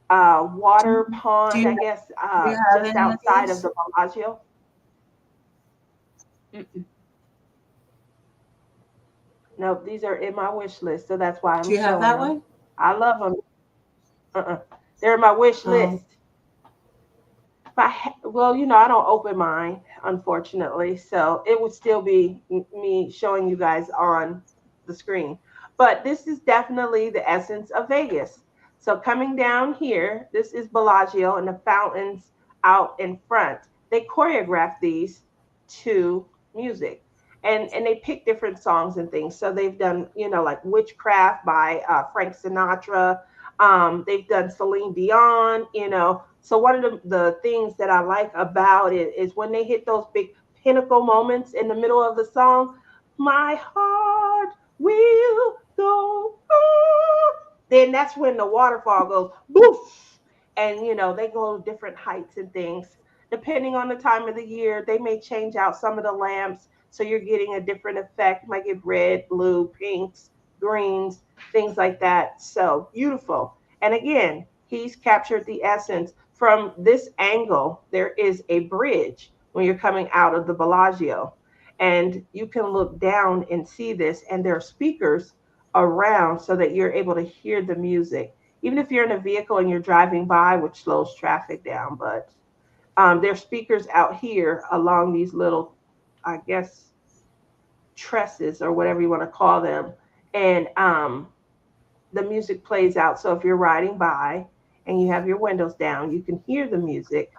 water Do pond, I you, guess, do you have just any of outside of these? the Bellagio. Mm-mm. No, these are in my wish list, so that's why Do I'm you have showing that them. one? I love them. Uh-uh. They're in my wish Um, list. Well, I don't open mine, unfortunately, so it would still be me showing you guys on the screen. But this is definitely the essence of Vegas. So coming down here, this is Bellagio and the fountains out in front. They choreograph these to music. And they pick different songs and things. So they've done, like Witchcraft by Frank Sinatra. They've done Celine Dion. So one of the things that I like about it is when they hit those big pinnacle moments in the middle of the song, my heart will go on. Then that's when the waterfall goes boof. And they go to different heights and things. Depending on the time of the year, they may change out some of the lamps. So you're getting a different effect. You might get red, blue, pinks, greens, things like that. So beautiful. And again, he's captured the essence from this angle, there is a bridge when you're coming out of the Bellagio. And you can look down and see this, and there are speakers around so that you're able to hear the music. Even if you're in a vehicle and you're driving by, which slows traffic down, but there's speakers out here along these little, I guess, trusses or whatever you want to call them. And the music plays out. So if you're riding by and you have your windows down, you can hear the music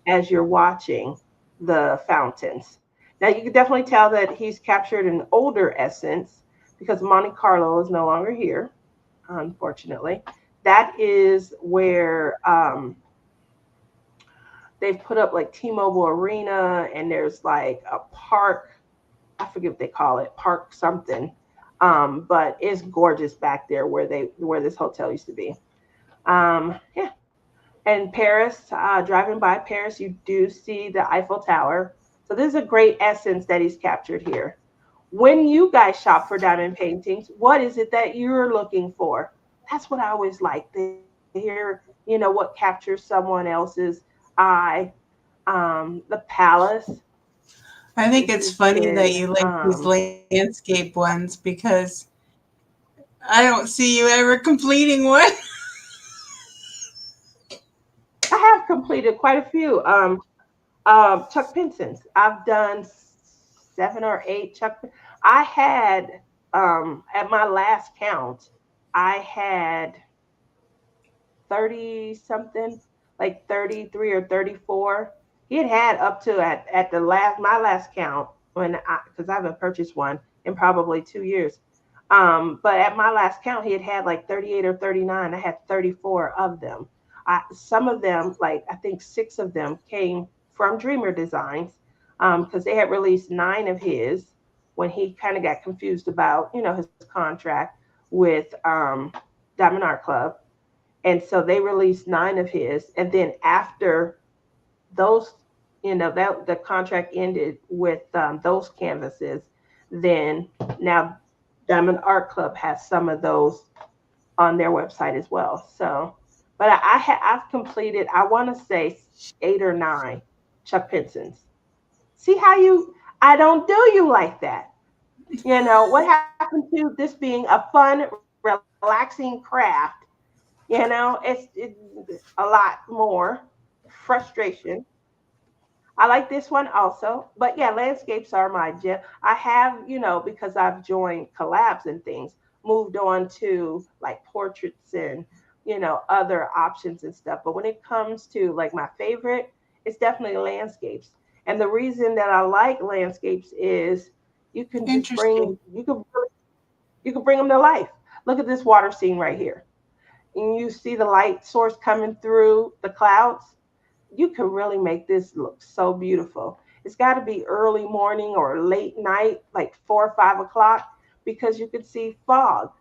as you're watching the fountains. Now you can definitely tell that he's captured an older essence because Monte Carlo is no longer here, unfortunately. That is where they've put up like T-Mobile Arena, and there's like a park. I forget what they call it, park something. But it's gorgeous back there where this hotel used to be. Yeah, and Paris, driving by Paris, you do see the Eiffel Tower. So this is a great essence that he's captured here. When you guys shop for diamond paintings, what is it that you're looking for? That's what I always like to hear, what captures someone else's eye. The palace, I think this it's is funny that in you like these landscape ones because I don't see you ever completing one. I have completed quite a few. Chuck Pensons. I've done 7 or 8 Chuck. I had at my last count, I had 30 something, like 33 or 34. He had up to at the last my last count when I because I haven't purchased one in probably 2 years. But at my last count, he had like 38 or 39. I had 34 of them. Some of them, like I think 6 of them, came from Dreamer Designs because they had released 9 of his when he kind of got confused about his contract with Diamond Art Club, and so they released 9 of his. And then after those, that the contract ended with those canvases, then now Diamond Art Club has some of those on their website as well. So, but I've completed, I want to say 8 or 9 Chuck Pensons. See how I don't do you like that. What happened to this being a fun, relaxing craft? It's a lot more frustration. I like this one also. But yeah, landscapes are my gem. I have, because I've joined collabs and things, moved on to like portraits and, other options and stuff. But when it comes to like my favorite, it's definitely landscapes. And the reason that I like landscapes is you can just Interesting. you can bring them to life. Look at this water scene right here. And you see the light source coming through the clouds. You can really make this look so beautiful. It's got to be early morning or late night, like 4 or 5 o'clock, because you could see fog.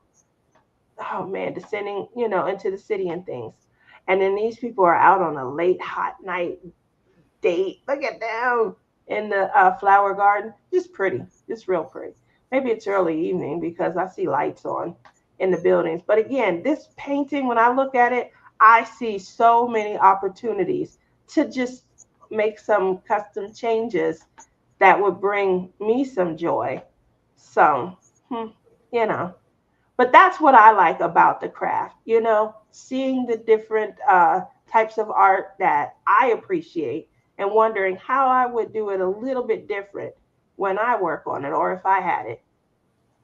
Oh man, descending, into the city and things. And then these people are out on a late, hot night date. Look at them in the flower garden. Just pretty, just real pretty. Maybe it's early evening because I see lights on in the buildings. But again, this painting, when I look at it, I see so many opportunities to just make some custom changes that would bring me some joy. So, hmm, you know, but that's what I like about the craft, seeing the different types of art that I appreciate and wondering how I would do it a little bit different when I work on it or if I had it.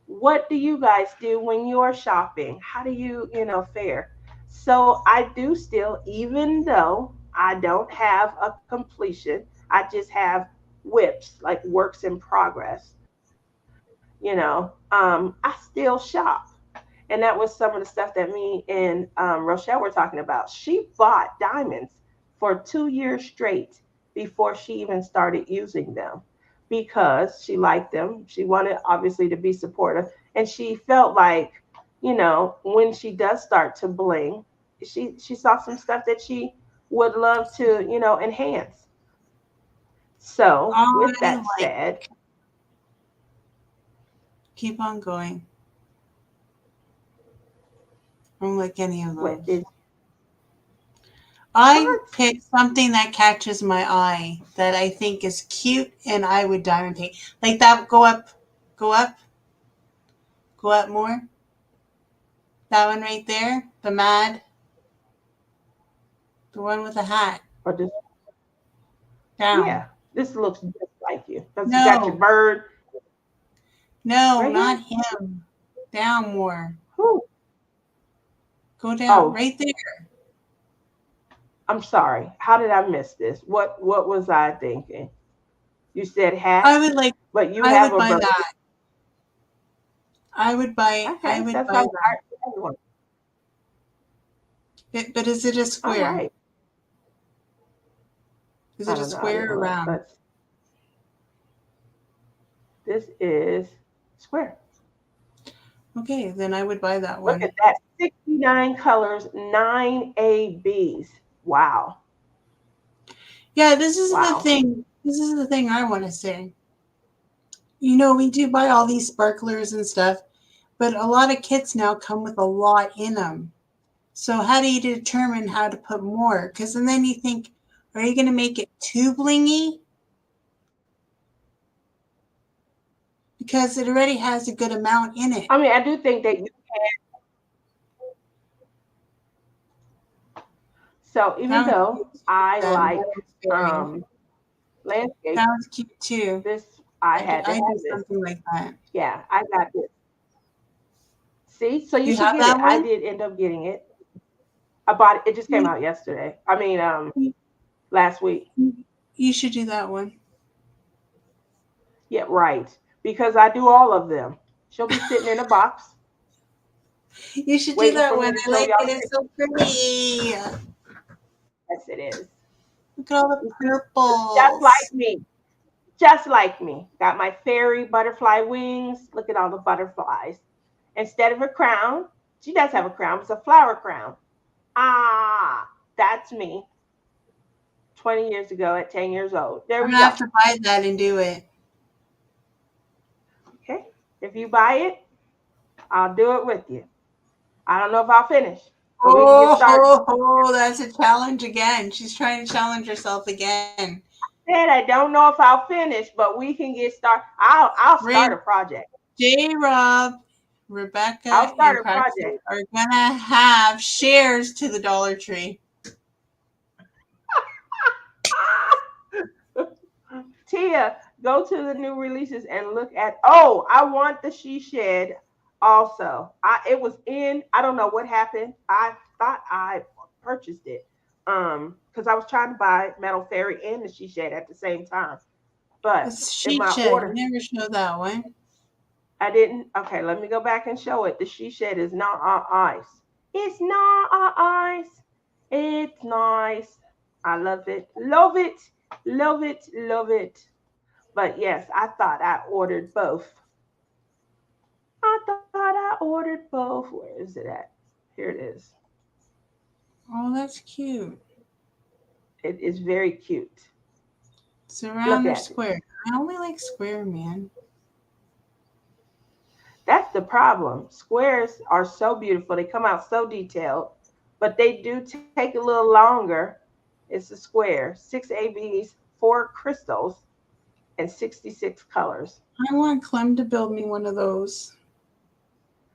What do you guys do when you're shopping? How do you, fare? So I do still, even though I don't have a completion, I just have whips, like works in progress, I still shop. And that was some of the stuff that me and Rochelle were talking about. She bought diamonds for 2 years straight before she even started using them because she liked them. She wanted, obviously, to be supportive. And she felt like, when she does start to bling, she saw some stuff that she would love to, enhance. So, with I that like, said, keep on going. I don't like any of what those. is I What? pick something that catches my eye that I think is cute and I would diamond paint. Like that, go up, go up more. That one right there, the mad, the one with the hat. Or just, Down. yeah, this looks just like you. Because you got your No, bird no, right here. not him. Down more. Who? Go down. Oh, Right there. I'm sorry. How did I miss this? What was I thinking? You said I hat, would like but you I have would a buy bird. that. I Okay, would that buy sounds that. art for everyone. But is it a All square? right. Is I it a don't know. I square didn't or look. round? This is square. Okay, then I would buy that Look one. at that. 69 colors, 9 ABs. Wow. Yeah, this is the Wow. thing. This is the thing I want to say. You know, we do buy all these sparklers and stuff, but a lot of kits now come with a lot in them. So how do you determine how to put more? Because then you think, are you going to make it too blingy? Because it already has a good amount in it. I mean, I do think that you so even That was though cute too. I That like metal fairy. landscape, That was cute too. this I had to I do have this. something like that. Yeah, I got this. See, so you You should have get it. that I one? did end up getting it. I bought it. It just came out yesterday. I mean, last week. You should do that one. Yeah, right. Because I do all of them. She'll be sitting in a box You should do waiting that for me one. to I show like y'all it. the It's picture. so pretty. Yes, it is. Look at all the You see, just like purples. me. Just like me. Got my fairy butterfly wings. Look at all the butterflies. Instead of a crown, she does have a crown. It's a flower crown. Ah, that's me 20 years ago at 10 years old. There I'm we gonna go. have to buy that and do it. Okay. If you buy it, I'll do it with you. I don't know if I'll finish, but we can get started. That's a challenge again. She's trying to challenge herself again. Said I don't know if I'll finish, but we can get started. I'll start Ray, a project. J. Rob, Rebecca, I'll and start a Patsy project. are gonna have shares to the Dollar Tree. Tia, go to the new releases and look at. Oh, I want the She Shed also. It was in. I don't know what happened. I thought I purchased it. Because I was trying to buy Metal Fairy and the She Shed at the same time. But It's in Sheet my Shed. You order, never show that one. I didn't. Okay, let me go back and show it. The She Shed is not on ice. It's not on ice. It's nice. I love it. Love it. Love it. Love it. But yes, I thought I ordered both. I thought I ordered both. Where is it at? Here it is. Oh, that's cute. It is very cute. It's Look round or at it. square. I only like square, man. That's the problem. Squares are so beautiful. They come out so detailed, but they do take a little longer. It's a square, 6 ABs, 4 crystals, and 66 colors. I want Clem to build me one of those.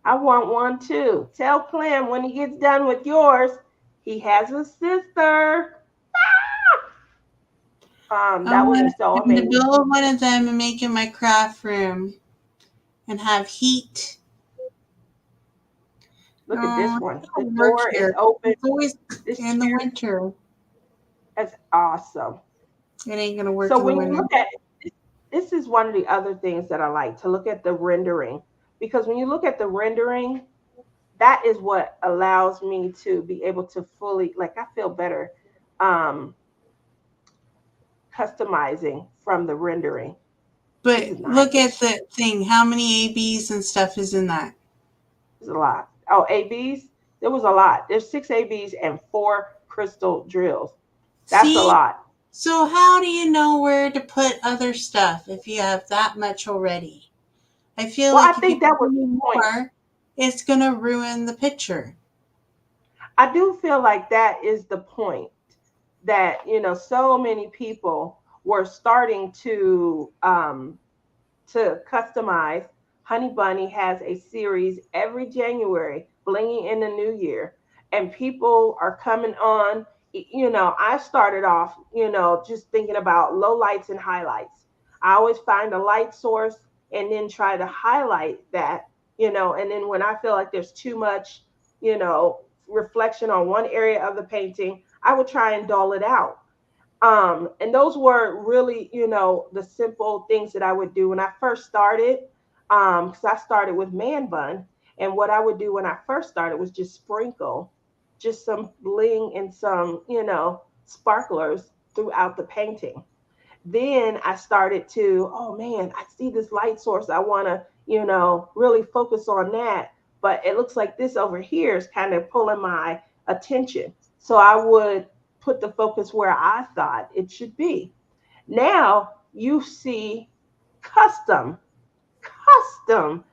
I want one too. Tell Clem when he gets done with yours, he has a sister. I That would be want so him to amazing. build one of them and make it my craft room and have heat. Look at Oh, this it one. The doesn't work door is here. open. It's always This in the chair winter. is awesome. It ain't gonna work So in the when you winter. look at it, this is one of the other things that I like to look at the rendering. Because when you look at the rendering, that is what allows me to be able to fully, like, I feel better um, customizing from the rendering. This But is look at nice. the thing. How many ABs and stuff is in that? There's a lot. Oh, ABs? There was a lot. There's 6 ABs and 4 crystal drills. That's a See? lot. So how do you know where to put other stuff if you have that much already? I feel Well, I like if you think that put was any the point. more, it's gonna ruin the picture. I do feel like that is the point. that, so many people were starting to customize. Honey Bunny has a series every January, blinging in the new year, and people are coming on. I started off, just thinking about low lights and highlights. I always find a light source and then try to highlight that, and then when I feel like there's too much, reflection on one area of the painting, I would try and dull it out. And those were really, the simple things that I would do when I first started. Because I started with man bun, and what I would do when I first started was just sprinkle just some bling and some, sparklers throughout the painting. Then I started to, oh man, I see this light source. I want to, really focus on that. But it looks like this over here is kind of pulling my attention. So I would put the focus where I thought it should be. Now you see custom, custom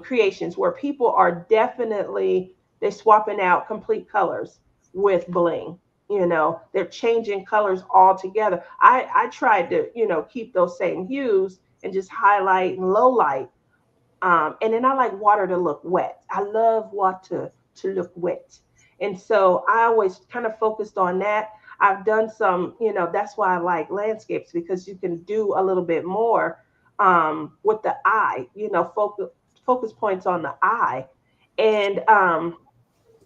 creations where people are definitely they're swapping out complete colors with bling. They're changing colors altogether. I tried to keep those same hues and just highlight and low light. And then I like water to look wet. I love water to look wet. And so I always kind of focused on that. I've done some, that's why I like landscapes because you can do a little bit more with the eye, focus points on the eye. And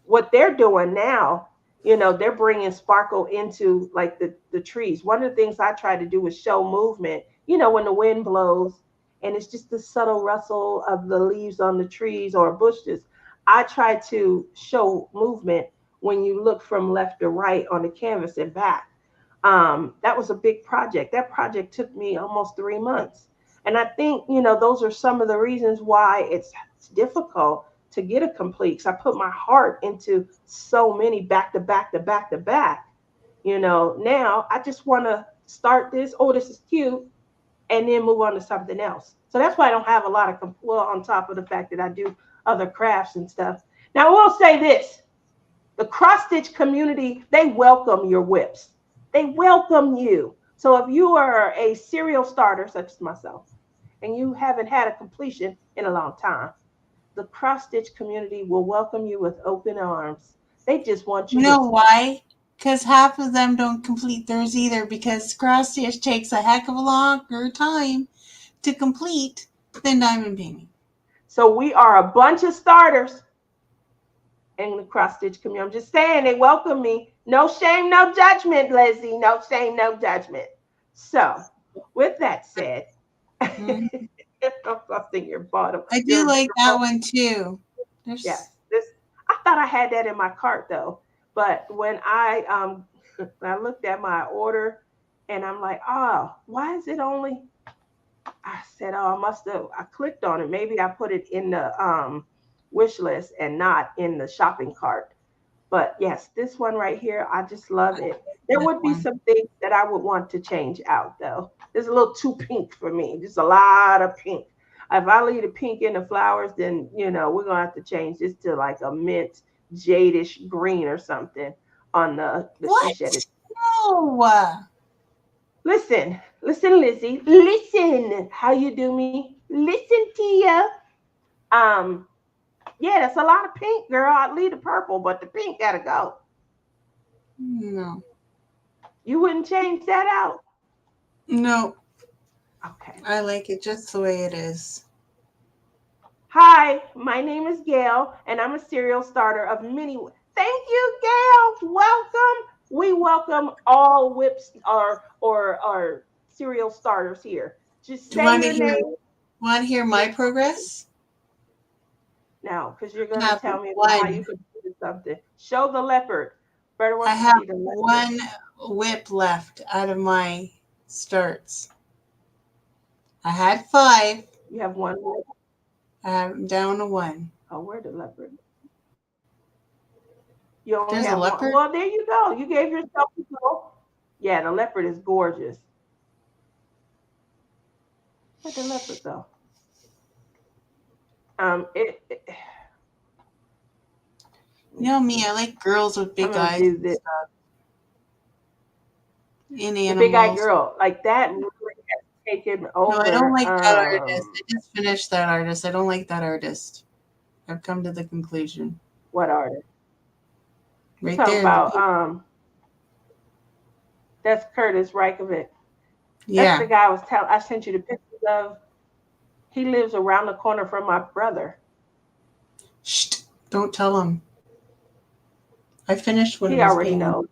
what they're doing now, they're bringing sparkle into like the trees. One of the things I try to do is show movement, when the wind blows and it's just the subtle rustle of the leaves on the trees or bushes. I try to show movement when you look from left to right on the canvas and back. That was a big project. That project took me almost 3 months. And I think, those are some of the reasons why it's difficult to get a complete. Because I put my heart into so many back to back to back to back. Now I just want to start this. Oh, this is cute, and then move on to something else. So that's why I don't have a lot of well, on top of the fact that I do other crafts and stuff. Now I will say this: the cross stitch community, they welcome your whips. They welcome you. So if you are a serial starter such as myself, and you haven't had a completion in a long time, the cross stitch community will welcome you with open arms. They just want You you to know why? Because half of them don't complete theirs either because cross stitch takes a heck of a longer time to complete than diamond painting. So we are a bunch of starters in the cross stitch community. I'm just saying they welcome me. No shame, no judgment, Leslie. No shame, no judgment. So with that said, Mm. I'm busting your bottom. I do like that one too. There's Yes. This I thought I had that in my cart though. But when I looked at my order and I'm like, oh, why is it only I said, oh, I clicked on it. Maybe I put it in the wish list and not in the shopping cart. But yes, this one right here, I just love it. There that would be one. some things that I would want to change out though. It's a little too pink for me. Just a lot of pink. If I leave the pink in the flowers, then we're gonna have to change this to like a mint jadish green or something on the What? seashell. No. Listen, listen, Lizzie. Listen, how you do me? Listen, Tia. Um, yeah, that's a lot of pink, girl. I'd leave the purple, but the pink gotta go. No. You wouldn't change that out. No. Okay. I like it just the way it is. Hi, my name is Gail, and I'm a serial starter of many. Thank you, Gail. Welcome. We welcome all whips or serial starters here. Just Do you say want to your hear name my progress? now, because you're I gonna have tell me about how you one. could do something. Show the leopard. Better I wants to have see the leopard. one whip left out of my starts. I had 5. You have one more. I'm down to 1. Oh, where the leopard? You only There's a have one. leopard. Well, there you go. You gave yourself a goal. Yeah, the leopard is gorgeous. Where'd the leopard go? Let You me know me, see. I like girls with I'm big gonna eyes do and this. stuff. in The Big Eye animals. Girl, like that really has taken No, I don't over. like that artist. I just finished that artist. I don't like that artist. I've come to the conclusion. What artist? You Right talking there, the about? That's Curtis Reichovich. That's the yeah. guy I was telling. I sent you the pictures of. He lives around the corner from my brother. Shh, don't tell him. I finished what I He was already painting. knows.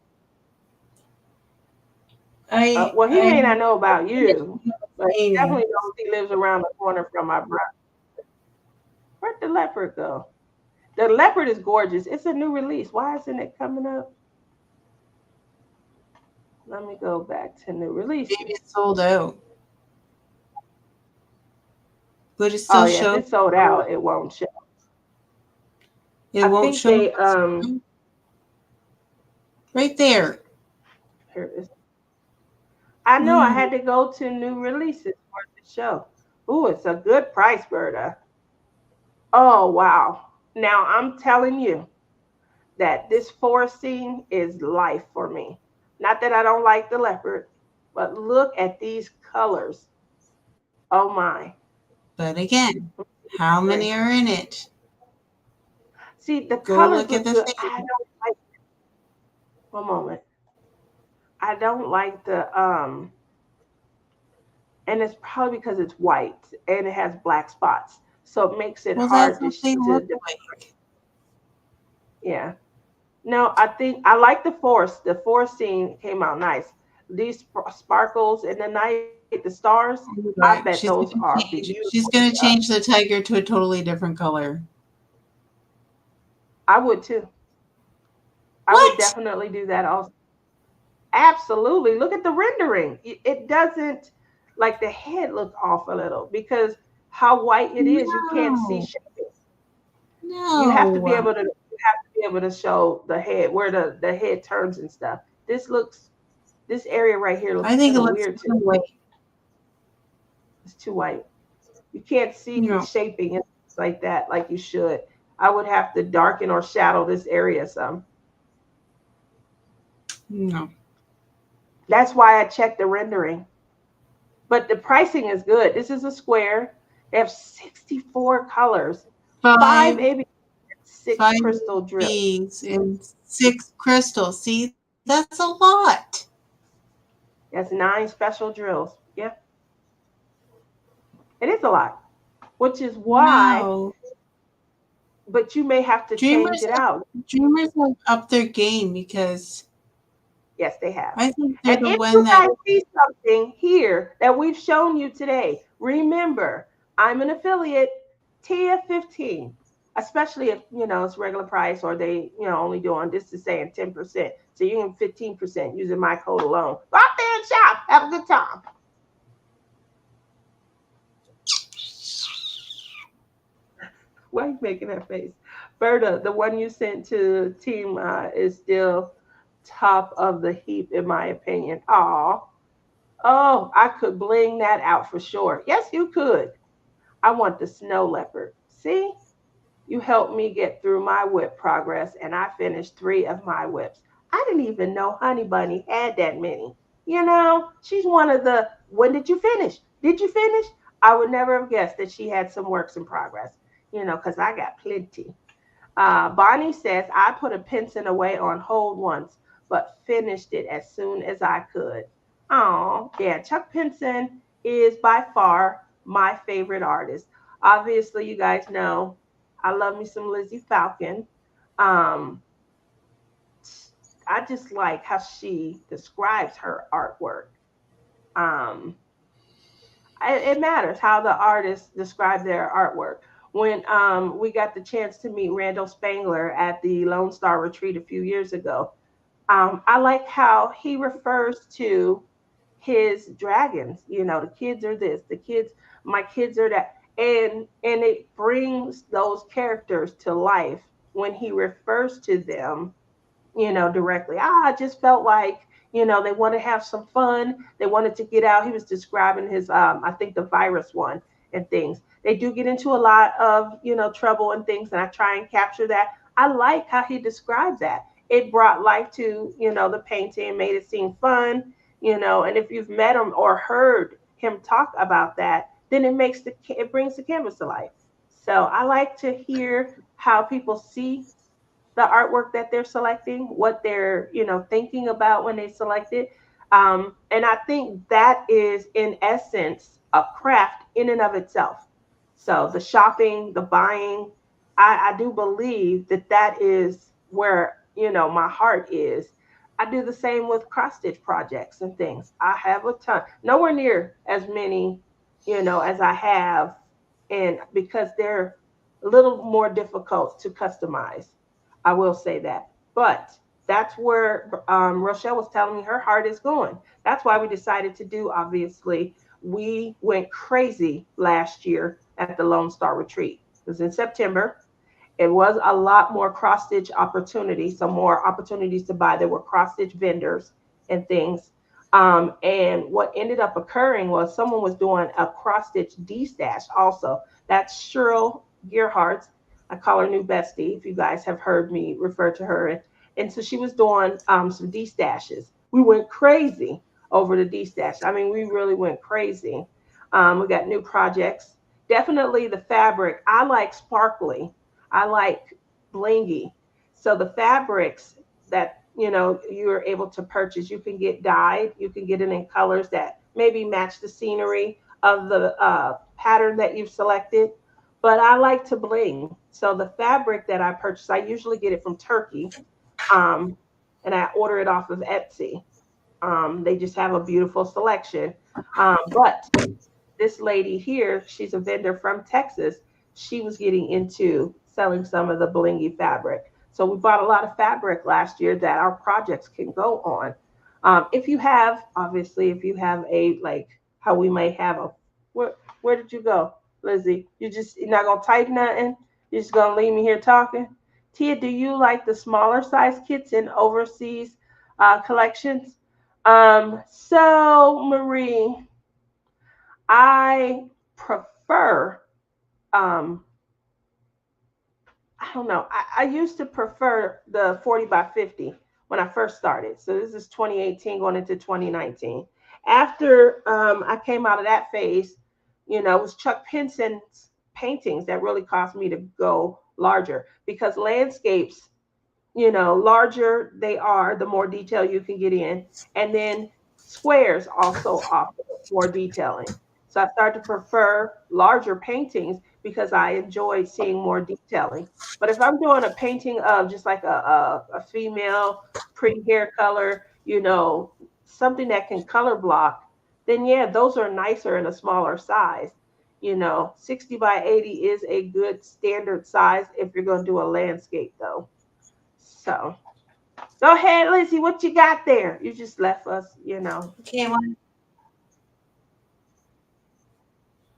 I Well, he I may not know about finished you, what I was but he painting. definitely knows he lives around the corner from my brother. Where'd the leopard go? The leopard is gorgeous. It's a new release. Why isn't it coming up? Let me go back to new Maybe releases. it's sold out, but it Oh still yeah, if shows. it's sold out, it won't show. It I won't think show. they Right there. here it is. I know I Mm, had to go to new releases for the show. Ooh, it's a good price, Berta. Oh wow. Now I'm telling you that this forest scene is life for me. Not that I don't like the leopard, but look at these colors. Oh my. but again, how many are in it? See, the Go colors look at look the good. I thing. don't like one moment. I don't like the and it's probably because it's white and it has black spots. So it makes it Well, that's hard what they to look like. yeah. No, I think I like the forest. The forest scene came out nice. These sparkles in the night, the stars, I Oh bet my God, those are beautifully She's done. gonna change the tiger to a totally different color. I would too. I would What? definitely do that also. Absolutely. Look at the rendering. It doesn't like the head look off a little because how white it is, you can't see No, shaping. You have to be no. able to show the head where the head turns and stuff. This looks this area right here looks I think kind it of looks weird to too me. white. It's too white. You can't see No, shaping and things like that like you should. I would have to darken or shadow this area some. no. That's why I checked the rendering. But the pricing is good. This is a square. They have 64 colors, five Five, AB, six five crystal drills. beads and 6 crystals. See, that's a lot. That's 9 special drills. Yeah, it is a lot, which is why, No, but you may have to change dreamers it have out. dreamers have upped their game because Yes, they have. I think they're And the if one you that. guys see something here that we've shown you today, remember, I'm an affiliate, TIA 15, especially if, it's regular price or they, only doing this is saying 10%. So you can 15% using my code alone. Go out there and shop. Have a good time. Why are you making that face? Berta, the one you sent to team is still top of the heap, in my opinion. Aw. Oh, I could bling that out for sure. Yes, you could. I want the snow leopard. See? You helped me get through my whip progress, and I finished 3 of my whips. I didn't even know Honey Bunny had that many. She's one of the, when did you finish? Did you finish? I would never have guessed that she had some works in progress, because I got plenty. Bonnie says, I put a pencil away on hold once, but finished it as soon as I could. Oh, yeah. Chuck Pinson is by far my favorite artist. Obviously, you guys know I love me some Lizzie Falcon. Um, I just like how she describes her artwork. Um, it matters how the artists describe their artwork. When we got the chance to meet Randall Spangler at the Lone Star Retreat a few years ago, I like how he refers to his dragons. The kids are this, the kids, my kids are that, and it brings those characters to life when he refers to them, directly. I just felt like, they want to have some fun. They wanted to get out. He was describing his, I think the virus one and things. They do get into a lot of, trouble and things, and I try and capture that. I like how he describes that. It brought life to, the painting, made it seem fun. And if you've met him or heard him talk about that, then it brings the canvas to life. So I like to hear how people see the artwork that they're selecting, what they're, thinking about when they select it. And I think that is, in essence, a craft in and of itself. So the shopping, the buying, I do believe that that is where, my heart is. I do the same with cross stitch projects and things. I have a ton, nowhere near as many, as I have, and because they're a little more difficult to customize. I will say that. But that's where Rochelle was telling me her heart is going. That's why we decided to do, obviously, we went crazy last year at the Lone Star Retreat. It was in September. It was a lot more cross stitch opportunities, some more opportunities to buy. There were cross stitch vendors and things. And what ended up occurring was someone was doing a cross stitch D stash also. That's Cheryl Gearhart's. I call her new bestie, if you guys have heard me refer to her. And so she was doing some D stashes. We went crazy over the D stash. I mean, we really went crazy. We got new projects. Definitely the fabric. I like sparkly. I like blingy. So the fabrics that you're able to purchase, you can get dyed. You can get it in colors that maybe match the scenery of the pattern that you've selected. But I like to bling. So the fabric that I purchase, I usually get it from Turkey, um, and I order it off of Etsy. They just have a beautiful selection. But this lady here, she's a vendor from Texas. She was getting into selling some of the blingy fabric. So we bought a lot of fabric last year that our projects can go on. If you have, obviously, if you have a, like how we may have a, where did you go, Lizzie? You're not gonna type nothing. You're just gonna leave me here talking. Tia, do you like the smaller size kits in overseas collections? So Marie, I prefer, um, I don't know. I used to prefer the 40 by 50 when I first started. So this is 2018 going into 2019. After I came out of that phase, it was Chuck Pinson's paintings that really caused me to go larger, because landscapes, larger they are, the more detail you can get in. And then squares also offer more detailing. So I started to prefer larger paintings because I enjoy seeing more detailing. But if I'm doing a painting of just like a female, pretty hair color, something that can color block, then yeah, those are nicer in a smaller size. 60 by 80 is a good standard size if you're going to do a landscape, though. So go ahead, Lizzie. What you got there? You just left us. Okay, well,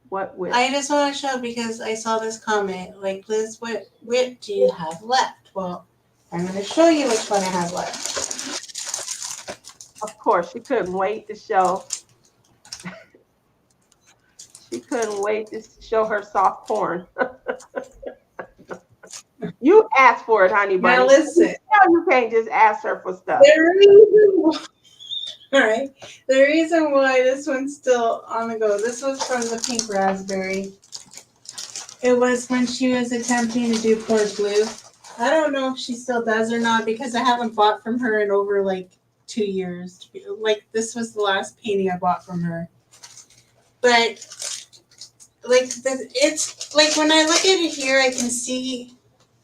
What with? I just want to show because I saw this comment, like, Liz, what whip do you have left? Well, I'm going to show you which one I have left. Of course, she couldn't wait to show. She couldn't wait to show her soft porn. You asked for it, honey bunny. Now listen. You can't just ask her for stuff. All right. The reason why this one's still on the go, this was from the Pink Raspberry. It was when she was attempting to do Poor Blue. I don't know if she still does or not because I haven't bought from her in over like 2 years. Like, this was the last painting I bought from her. But like, it's like when I look at it here, I can see,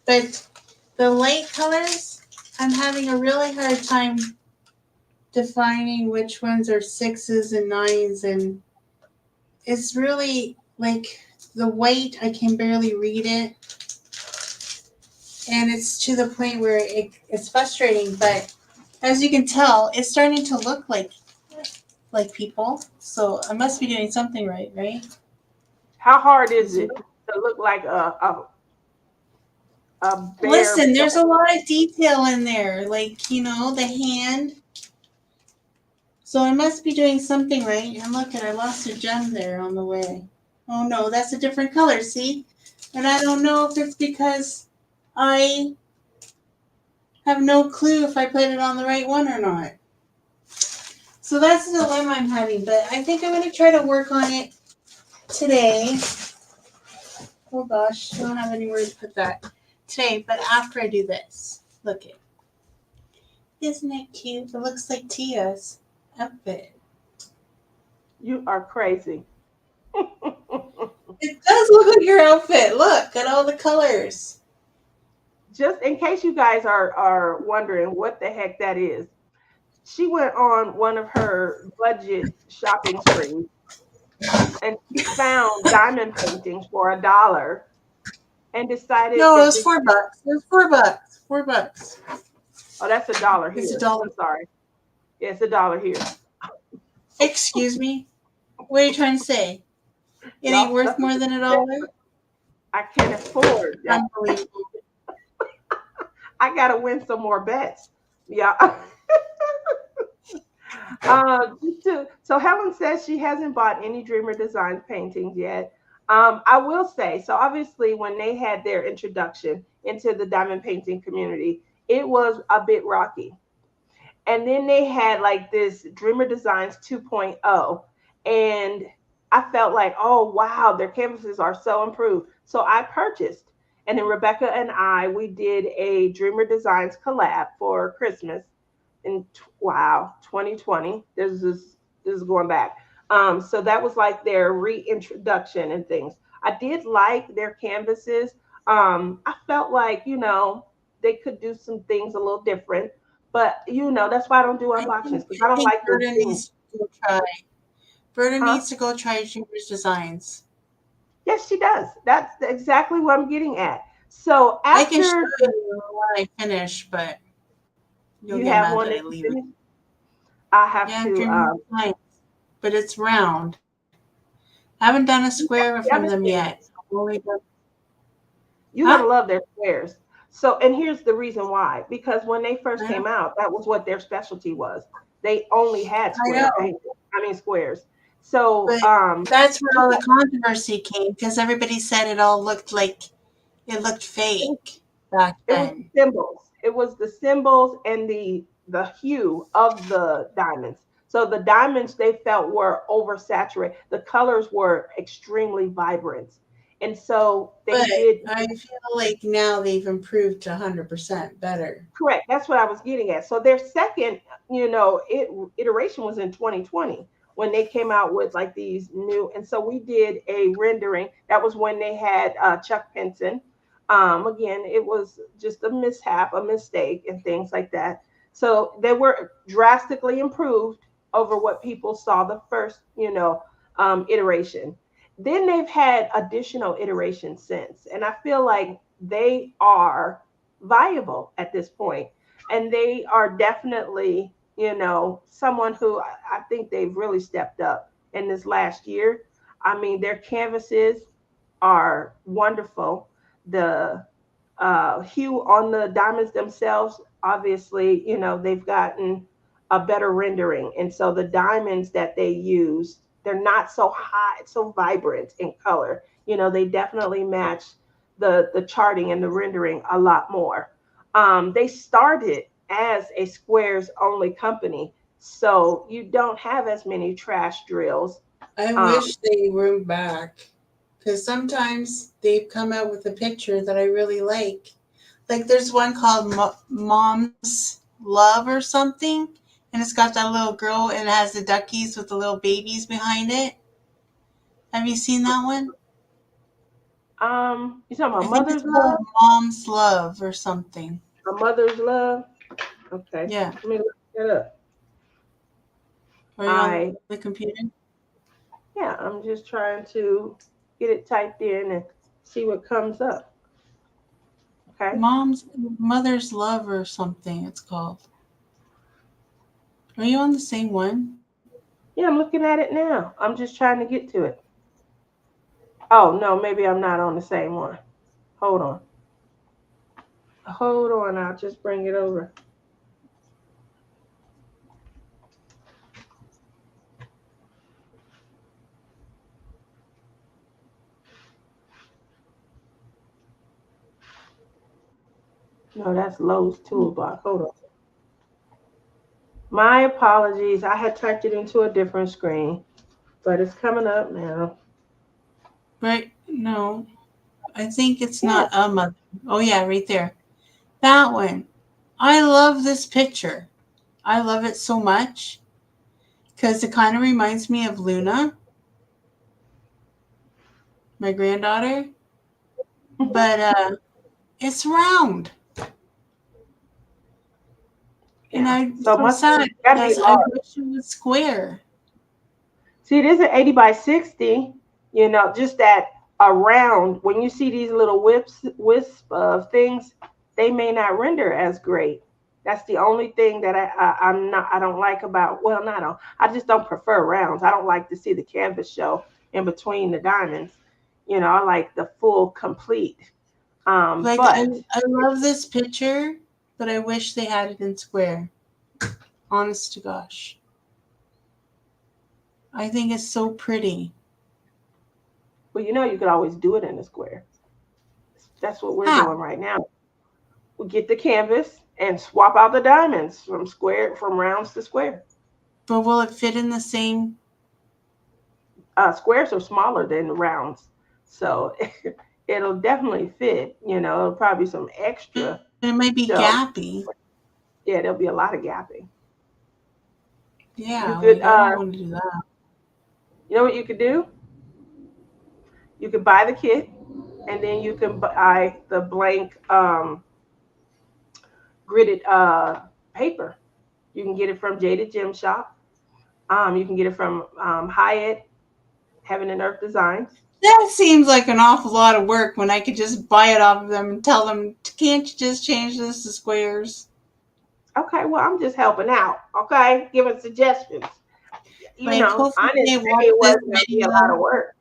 but the light colors, I'm having a really hard time defining which ones are 6s and 9s, and it's really like the white, I can barely read it, and it's to the point where it's frustrating. But as you can tell, it's starting to look like people, so I must be doing something right? How hard is it to look like a bear? Listen, there's a lot of detail in there, like, the hand. So I must be doing something right. And look, I lost a gem there on the way. Oh no, that's a different color, see? And I don't know if it's because I have no clue if I put it on the right one or not. So that's the dilemma I'm having, but I think I'm going to try to work on it today. Oh gosh, I don't have anywhere to put that today, but after I do this. Look it. Isn't it cute? It looks like Tia's outfit. You are crazy. It does look like your outfit. Look at all the colors. Just in case you guys are wondering what the heck that is, she went on one of her budget shopping sprees and she found diamond paintings for $1 and decided No, it that was this, $4. It was $4. $4. oh, that's $1 It's a here. dollar. I'm sorry. Yeah, it's $1 here. Excuse me. What are you trying to say? It ain't Y'all worth stuff is more than $1? expensive. I can't afford that. Unbelievable. I gotta win some more bets. Yeah. So Helen says she hasn't bought any Dreamer Designs paintings yet. I will say, so obviously when they had their introduction into the diamond painting community, it was a bit rocky. And then they had like this Dreamer Designs 2.0, and I felt like, oh wow, their canvases are so improved. So I purchased, and then Rebecca and I we did a Dreamer Designs collab for Christmas in wow 2020. This is going back. So that was like their reintroduction and things. I did like their canvases. I felt like they could do some things a little different, but that's why I don't do unboxings because I I don't think like the Berta thing. needs to go try. Berta Huh? needs to go try Dreamer's Designs. Yes, she does. That's exactly what I'm getting at. So I can show after you when I finish, but you'll you get have mad one that I that you leave it. finish, I have Yeah, to. Dreamer's Designs. But it's round. I haven't done a square You from haven't them seen it. yet. I've only done, You're huh? gonna love their squares. So, and here's the reason why. Because when they first I know. came out, that was what their specialty was. They only had I know. square paint. I mean squares. So, But that's where all the controversy came because everybody said it all looked like it looked it was, fake back it was the then. symbols. It was the symbols and the hue of the diamonds. So the diamonds they felt were oversaturated. The colors were extremely vibrant, and so they But did. I feel like now they've improved to 100% better. Correct. That's what I was getting at. So their second, iteration was in 2020 when they came out with like these new. And so we did a rendering. That was when they had Chuck Penton. Again, it was just a mishap, a mistake, and things like that. So they were drastically improved over what people saw the first, iteration. Then they've had additional iterations since, and I feel like they are viable at this point. And they are definitely, someone who I think they've really stepped up in this last year. I mean, their canvases are wonderful. The hue on the diamonds themselves, obviously, they've gotten a better rendering. And so the diamonds that they use, they're not so high, so vibrant in color. They definitely match the charting and the rendering a lot more. They started as a squares only company, so you don't have as many trash drills. I Um, wish they went back because sometimes they've come out with a picture that I really like. Like there's one called Mom's Love or something, and it's got that little girl and it has the duckies with the little babies behind it. Have you seen that one? you talking I about think it's mother's called love? Mom's Love or something. A mother's love? Okay, Yeah. let me look that up. Are you on I the computer? Yeah, I'm just trying to get it typed in and see what comes up. Okay. Mother's Love or something it's called. Are you on the same one? Yeah, I'm looking at it now. I'm just trying to get to it. Oh no, maybe I'm not on the same one. Hold on. Hold on, I'll just bring it over. No, that's Lowe's toolbox. Hold on. My apologies. I had typed it into a different screen, but it's coming up now. Right? No, I think it's Yeah. not a mother. Oh yeah, right there. That one. I love this picture. I love it so much because it kind of reminds me of Luna, my granddaughter, but it's round, and Yeah. I'm So so must sad gotta be because I large. wish it was square. See, it is an 80 by 60, just that around. When you see these little wisp of things, they may not render as great. That's the only thing that I don't like about, well, not on, I just don't prefer rounds. I don't like to see the canvas show in between the diamonds. I like the full complete. Like But I love this picture, but I wish they had it in square. Honest to gosh, I think it's so pretty. well, you could always do it in a square. That's what we're How? doing right now. We get the canvas and swap out the diamonds from rounds to square. But will it fit in the same? Squares are smaller than rounds, so it'll definitely fit. It'll probably be some extra It might be show. gappy. Yeah, there'll be a lot of gapping. You Yeah, could, like I don't want to do that. you know what you could do? You could buy the kit, and then you can buy the blank gridded paper. You can get it from Jaded Gem Shop. You can get it from Hyatt Heaven and Earth Designs. That seems like an awful lot of work when I could just buy it off of them and tell them, can't you just change this to squares? Okay, well, I'm just helping out. Okay, giving suggestions. Like, hopefully I didn't they say watch it this wasn't going to be a lot video of work.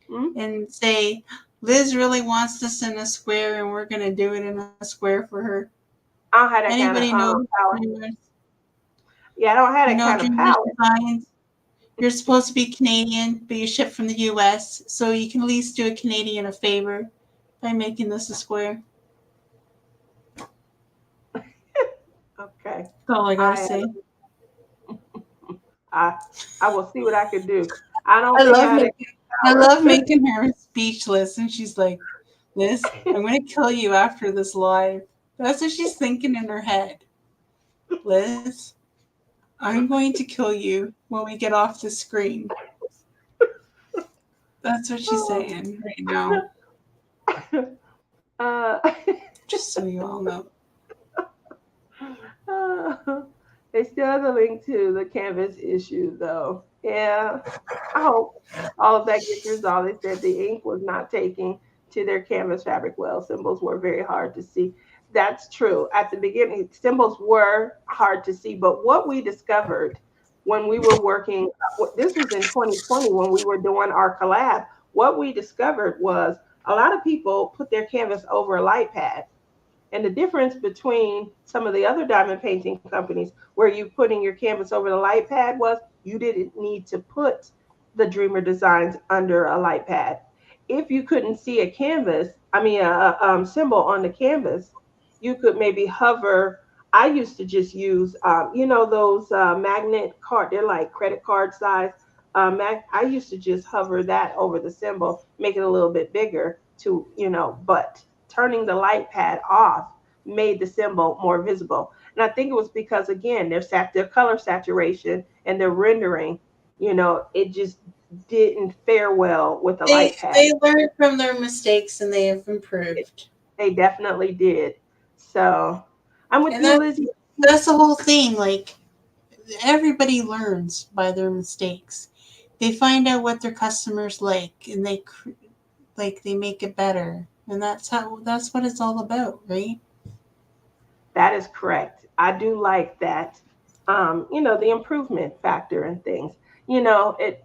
Hmm? and say, Liz really wants this in a square and we're going to do it in a square for her. I don't have that kind Anybody of know power. dreamers? Yeah, I don't have You that know kind of Dreamers power. Designs? You're supposed to be Canadian, but you ship from the US, so you can at least do a Canadian a favor by making this a square. Okay, That's all I gotta I say. I I will see what I can do. I don't I think I love have that making I power. love making her speechless, and she's like, "Liz, I'm gonna kill you after this live." That's what she's thinking in her head. Liz, I'm going to kill you when we get off the screen. That's what she's saying right now. uh, Just so you all know. they still have the link to the Canvas issue, though. Yeah, I hope all of that gets resolved. They said the ink was not taking to their Canvas fabric well. Symbols were very hard to see. That's true. At the beginning, symbols were hard to see, but what we discovered when we were working, this was in 2020 when we were doing our collab, what we discovered was a lot of people put their canvas over a light pad. And the difference between some of the other diamond painting companies where you putting your canvas over the light pad was you didn't need to put the Dreamer designs under a light pad. If you couldn't see a canvas, I mean a symbol on the canvas, you could maybe hover. I used to just use, those magnet card. They're like credit card size. I used to just hover that over the symbol, make it a little bit bigger but turning the light pad off made the symbol more visible. And I think it was because again, their color saturation and their rendering, it just didn't fare well with the light pad. They learned from their mistakes and they have It, improved. they definitely did. So I'm with And you, Lizzie. that's the whole thing. Like everybody learns by their mistakes. They find out what their customers like, and they make it better. And that's what it's all about, right? That is correct. I do like that. The improvement factor and things. It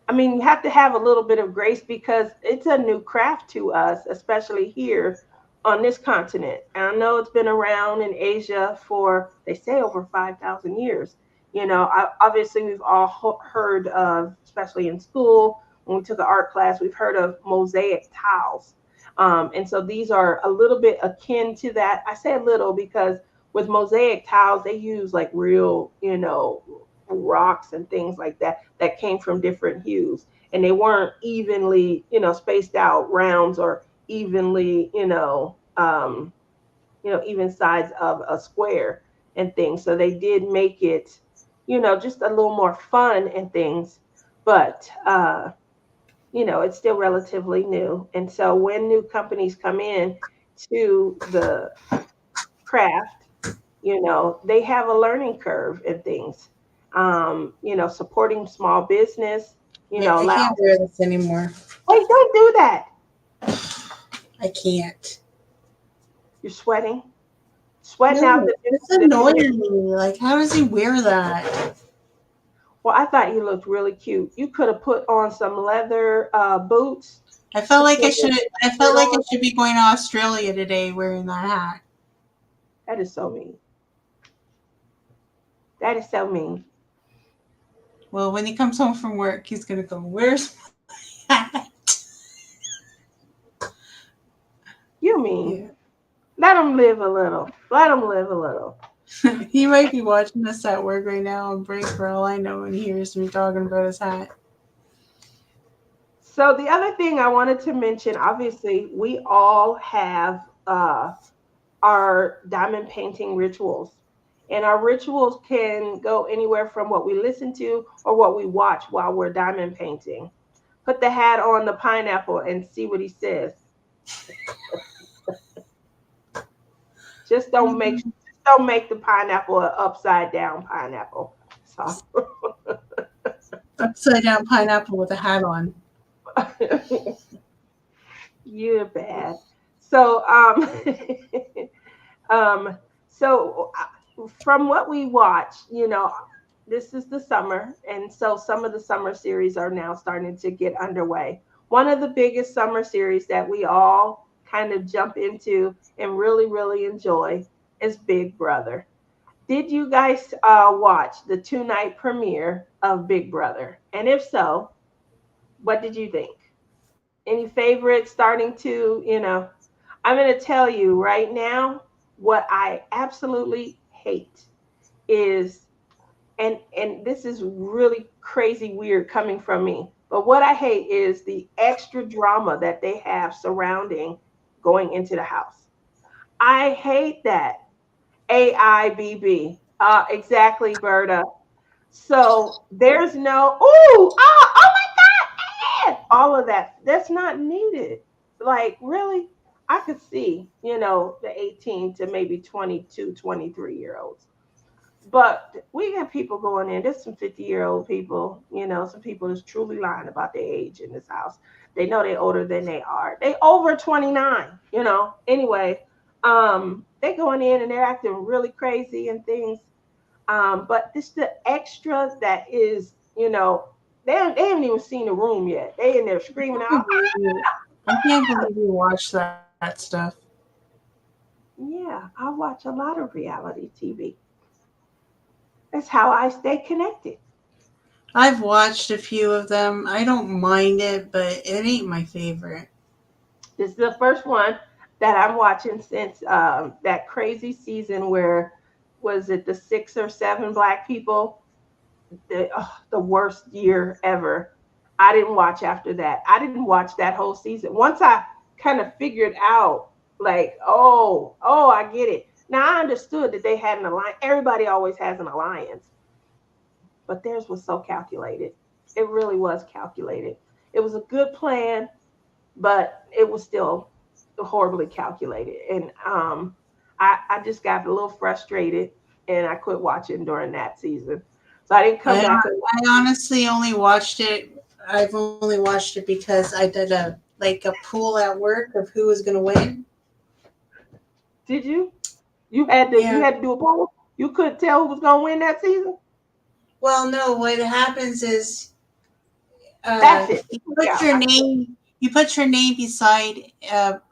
I mean, you have to have a little bit of grace because it's a new craft to us, especially here on this continent. And I know it's been around in Asia for, they say, over 5,000 years. Obviously, we've all heard of, especially in school, when we took an art class, we've heard of mosaic tiles. And so these are a little bit akin to that. I say a little because With mosaic tiles, they use like real, rocks and things like that that came from different hues, and they weren't evenly, spaced out rounds or evenly, even sides of a square and things. So they did make it, just a little more fun and things. But it's still relatively new. And so when new companies come in to the craft, they have a learning curve and things. Supporting small business, I allow. can't wear this anymore. Wait, don't do that. I can't. You're sweating out No, it's annoying me. Like, how does he wear that? Well, I thought you looked really cute. You could have put on some leather boots. I felt Put like I your should. I shirt felt like I on. should be going to Australia today wearing that hat. That is so mean. That is so mean. Well, when he comes home from work, he's gonna go, "Where's my hat?" You mean. Yeah. Let them live a little. Let them live a little. He might be watching us at work right now on break for all I know and hears me talking about his hat. So the other thing I wanted to mention, obviously, we all have our diamond painting rituals. And our rituals can go anywhere from what we listen to or what we watch while we're diamond painting. Put the hat on the pineapple and see what he says. Just don't make the pineapple an upside down pineapple. So Upside down pineapple with a hat on. you're bad. So um from what we watch, this is the summer, and so some of the summer series are now starting to get underway. One of the biggest summer series that we all kind of jump into and really, really enjoy is Big Brother. Did you guys watch the 2 night premiere of Big Brother? And if so, what did you think? Any favorites starting to, I'm going to tell you right now what I absolutely hate is, and this is really crazy weird coming from me, but what I hate is the extra drama that they have surrounding going into the house. I hate that. AIBB. Exactly, Berta. So there's no, oh my God, all of that. That's not needed. Like, really? I could see, the 18 to maybe 22, 23-year olds. But we have people going in. There's some 50-year-old people, some people that's truly lying about their age in this house. They know they're older than they are. They over 29. Anyway, they going in and they're acting really crazy and things. But this the extra that is, they haven't even seen the room yet. They in there screaming out. I can't believe you watch that stuff. Yeah, I watch a lot of reality TV. That's how I stay connected. I've watched a few of them. I don't mind it, but it ain't my favorite. This is the first one that I'm watching since that crazy season where was it the 6 or 7 black people? The worst year ever. I didn't watch after that. I didn't watch that whole season. Once I kind of figured out, like, oh, I get it. Now I understood that they had an alliance. Everybody always has an alliance, but theirs was so calculated. It really was calculated. It was a good plan, but it was still horribly calculated. And I just got a little frustrated and I quit watching during that season. So I didn't come back. I honestly only watched it. I've only watched it because I did a pool at work of who was going to win. Did you? You had to do a poll. You couldn't tell who was gonna win that season. Well, no. What happens is That's it. you Yeah. put your name. You put your name beside,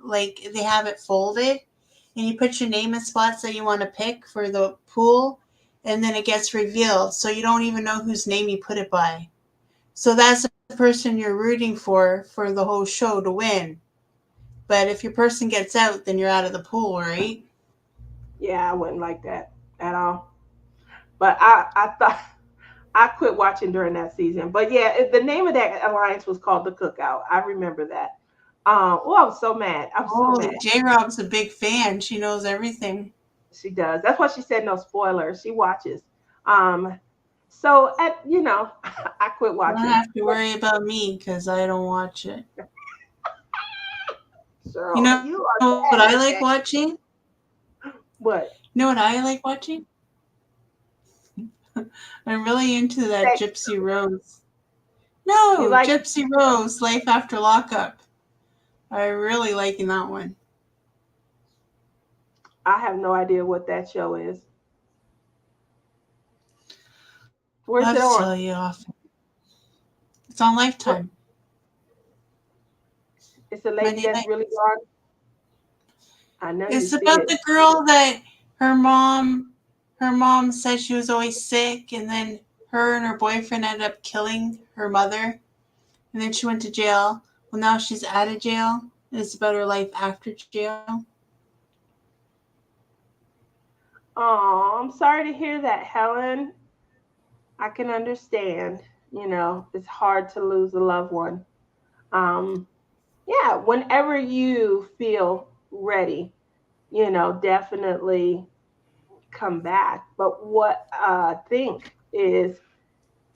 like they have it folded, and you put your name in spots that you want to pick for the pool, and then it gets revealed. So you don't even know whose name you put it by. So that's the person you're rooting for the whole show to win. But if your person gets out, then you're out of the pool, right? Yeah, I wouldn't like that at all. But I thought I quit watching during that season. But yeah, the name of that alliance was called the Cookout. I remember that. Oh, I was so mad. I was so Oh, mad. J Rob's a big fan. She knows everything. She does. That's why she said no spoilers. She watches. Um, so at I quit You don't watching. have to worry about me because I don't watch it. You Cheryl, know you what are I like bad at that. watching? What? You know what I like watching? I'm really into that Sex. Gypsy Rose. You No, like? Gypsy Rose, Life After Lockup. I really liking that one. I have no idea what that show is. I'll Where's it have to on? tell you off. It's on What? Lifetime, It's a lady Monday that's night. really gone. I know you It's see about it. the girl that her mom her mom said she was always sick, and then her and her boyfriend ended up killing her mother, and then she went to jail. Well, now she's out of jail, and it's about her life after jail. Oh, I'm sorry to hear that, Helen. I can understand. It's hard to lose a loved one. Um, yeah, whenever you feel ready, definitely come back. But what I think is,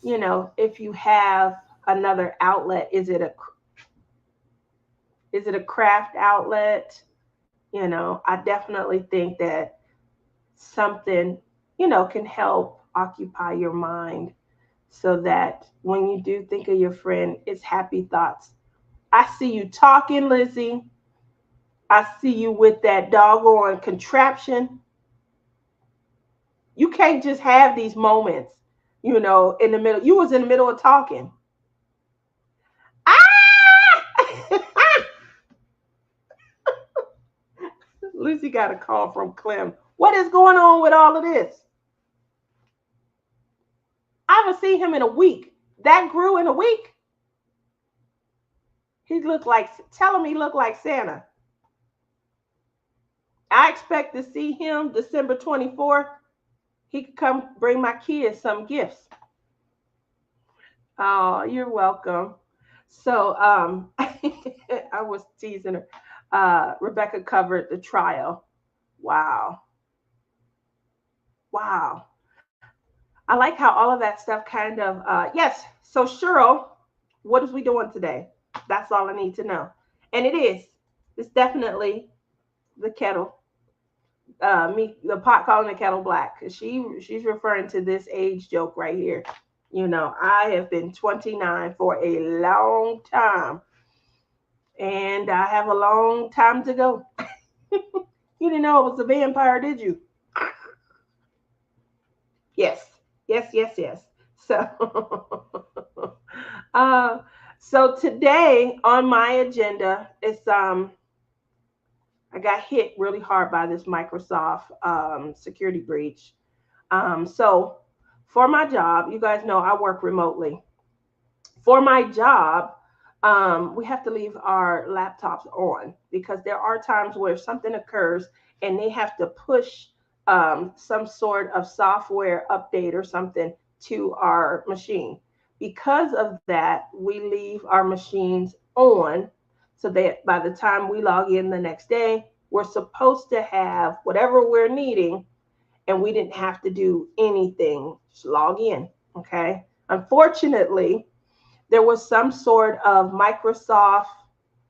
if you have another outlet, is it a craft outlet? I definitely think that something, can help occupy your mind so that when you do think of your friend, it's happy thoughts. I see you talking, Lizzie. I see you with that doggone contraption. You can't just have these moments, in the middle. You was in the middle of talking. Ah! Lucy got a call from Clem. What is going on with all of this? I haven't seen him in a week. That grew in a week. Tell him he looked like Santa. I expect to see him December 24th. He could come bring my kids some gifts. Oh, you're welcome. So I was teasing her. Rebecca covered the trial. Wow. Wow. I like how all of that stuff kind of yes. So Cheryl, what is we doing today? That's all I need to know. And it is. It's definitely the kettle. Me the pot calling the kettle black. She's referring to this age joke right here. I have been 29 for a long time, and I have a long time to go. You didn't know it was a vampire, did you? Yes, yes, yes, yes. So, uh, so today on my agenda is I got hit really hard by this Microsoft security breach. So for my job, you guys know I work remotely. For my job, we have to leave our laptops on because there are times where something occurs and they have to push some sort of software update or something to our machine. Because of that, we leave our machines on so that by the time we log in the next day, we're supposed to have whatever we're needing and we didn't have to do anything, just log in. Okay. Unfortunately, there was some sort of Microsoft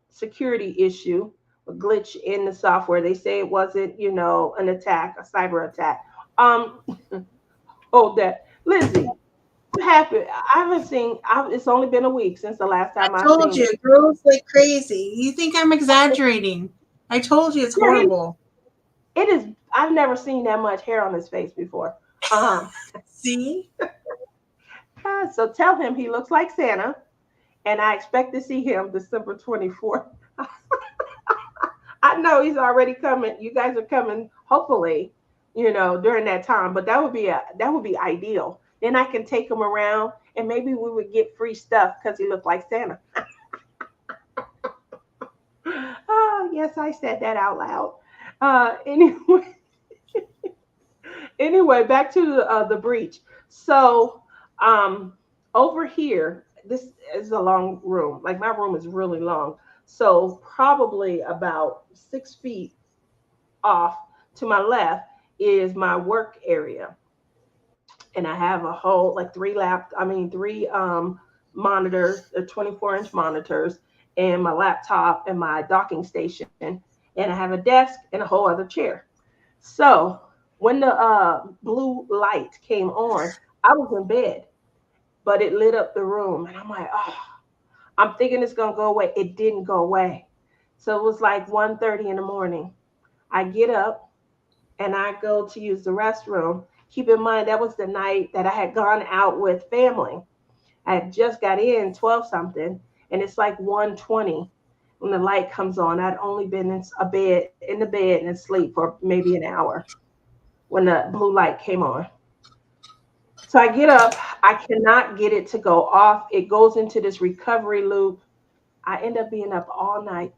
security issue, a glitch in the software. They say it wasn't, an attack, a cyber attack. Um, hold that, Lizzie. What happened? I haven't seen. It's only been a week since the last I time I told seen you, you. it grows like crazy. You think I'm exaggerating? I told you it's Yeah, horrible. it is. I've never seen that much hair on his face before. Uh, See? so tell him he looks like Santa, and I expect to see him December 24th. I know he's already coming. You guys are coming, hopefully, during that time. But that would be ideal. Then I can take him around, and maybe we would get free stuff because he looked like Santa. Oh, yes, I said that out loud. Anyway, Anyway, back to the breach. So um, over here, this is a long room. Like my room is really long. So probably about 6 feet off to my left is my work area, and I have a whole like three monitors, 24-inch monitors, and my laptop and my docking station, and I have a desk and a whole other chair. So when the blue light came on, I was in bed, but it lit up the room, and I'm like, oh, I'm thinking it's gonna go away. It didn't go away. So it was like 1:30 in the morning. I get up and I go to use the restroom. Keep in mind that was the night that I had gone out with family. I had just got in 12 something, and it's like 1:20 when the light comes on. I'd only been in the bed and asleep for maybe an hour when the blue light came on. So I get up, I cannot get it to go off. It goes into this recovery loop. I end up being up all night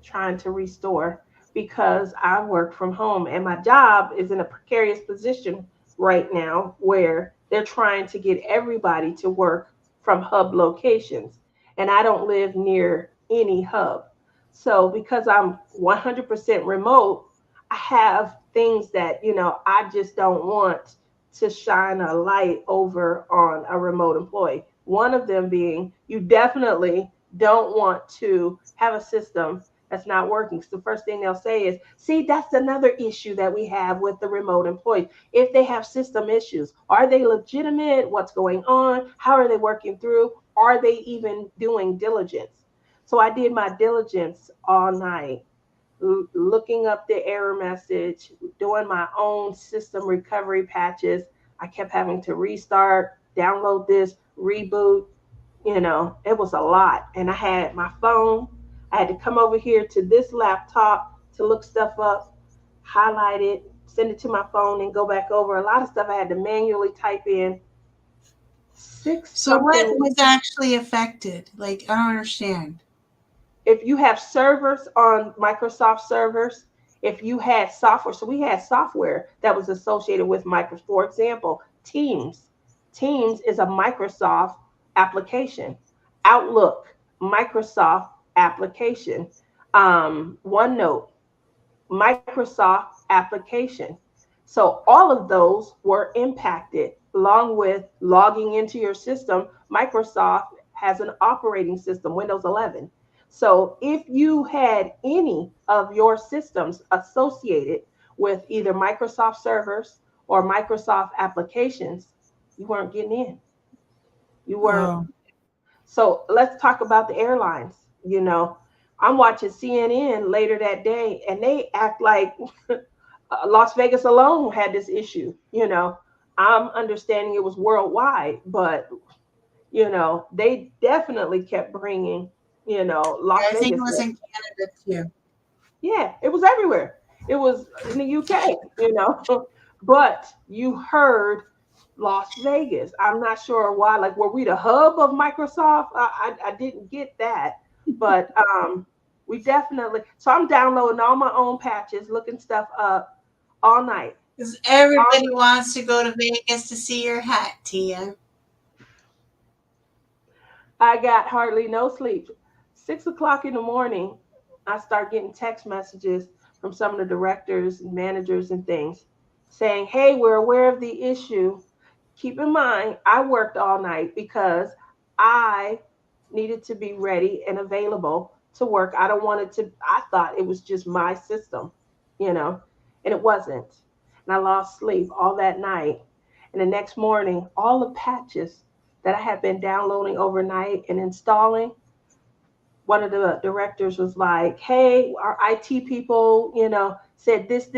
trying to restore because I work from home and my job is in a precarious position right now where they're trying to get everybody to work from hub locations. And I don't live near any hub. So because I'm 100% remote, I have things that, I just don't want to shine a light over on a remote employee. One of them being you definitely don't want to have a system that's not working. So the first thing they'll say is, see, that's another issue that we have with the remote employees. If they have system issues, are they legitimate? What's going on? How are they working through? Are they even doing diligence? So I did my diligence all night, looking up the error message, doing my own system recovery patches. I kept having to restart, download this, reboot. It was a lot. And I had my phone. I had to come over here to this laptop to look stuff up, highlight it, send it to my phone, and go back over. A lot of stuff I had to manually type in. Six So what something. was actually affected? Like, I don't understand. If you have servers on Microsoft servers, if you had software, so we had software that was associated with Microsoft. For example, Teams. Teams is a Microsoft application. Outlook, Microsoft application. OneNote, Microsoft application. So all of those were impacted along with logging into your system. Microsoft has an operating system, Windows 11. So if you had any of your systems associated with either Microsoft servers or Microsoft applications, you weren't getting in. You weren't. Oh, So let's talk about the airlines. I'm watching CNN later that day, and they act like Las Vegas alone had this issue. I'm understanding it was worldwide, but they definitely kept bringing yeah, Las I think it Vegas. was in Canada too. Yeah, it was everywhere. It was in the UK, but you heard Las Vegas. I'm not sure why. Like, were we the hub of Microsoft? I didn't get that, but we definitely. So I'm downloading all my own patches, looking stuff up all night. Because All everybody wants to go to Vegas to see your hat, Tia. I got hardly no sleep. 6 o'clock in the morning, I start getting text messages from some of the directors and managers and things saying, hey, we're aware of the issue. Keep in mind, I worked all night because I needed to be ready and available to work. I don't want it to, I thought it was just my system, you know, and it wasn't. And I lost sleep all that night. And the next morning, all the patches that I had been downloading overnight and installing, one of the directors was like, hey, our IT people, said this,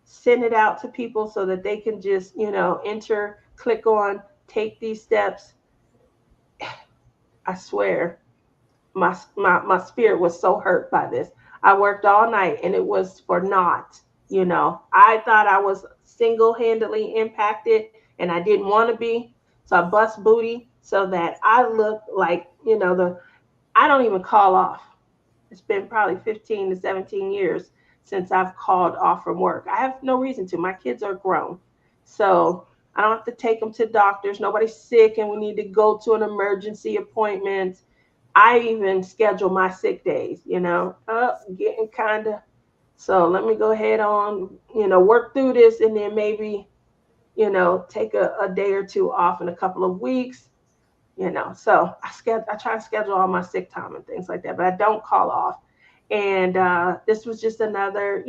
send it out to people so that they can just, enter, click on, take these steps. I swear, my spirit was so hurt by this. I worked all night and it was for naught. I thought I was single-handedly impacted and I didn't want to be. So I bust booty so that I look like, I don't even call off. It's been probably 15 to 17 years since I've called off from work. I have no reason to. My kids are grown. So I don't have to take them to doctors. Nobody's sick and we need to go to an emergency appointment. I even schedule my sick days, getting kind of. So let me go ahead on, work through this and then maybe, take a day or two off in a couple of weeks, So I try to schedule all my sick time and things like that, but I don't call off. And this was just another,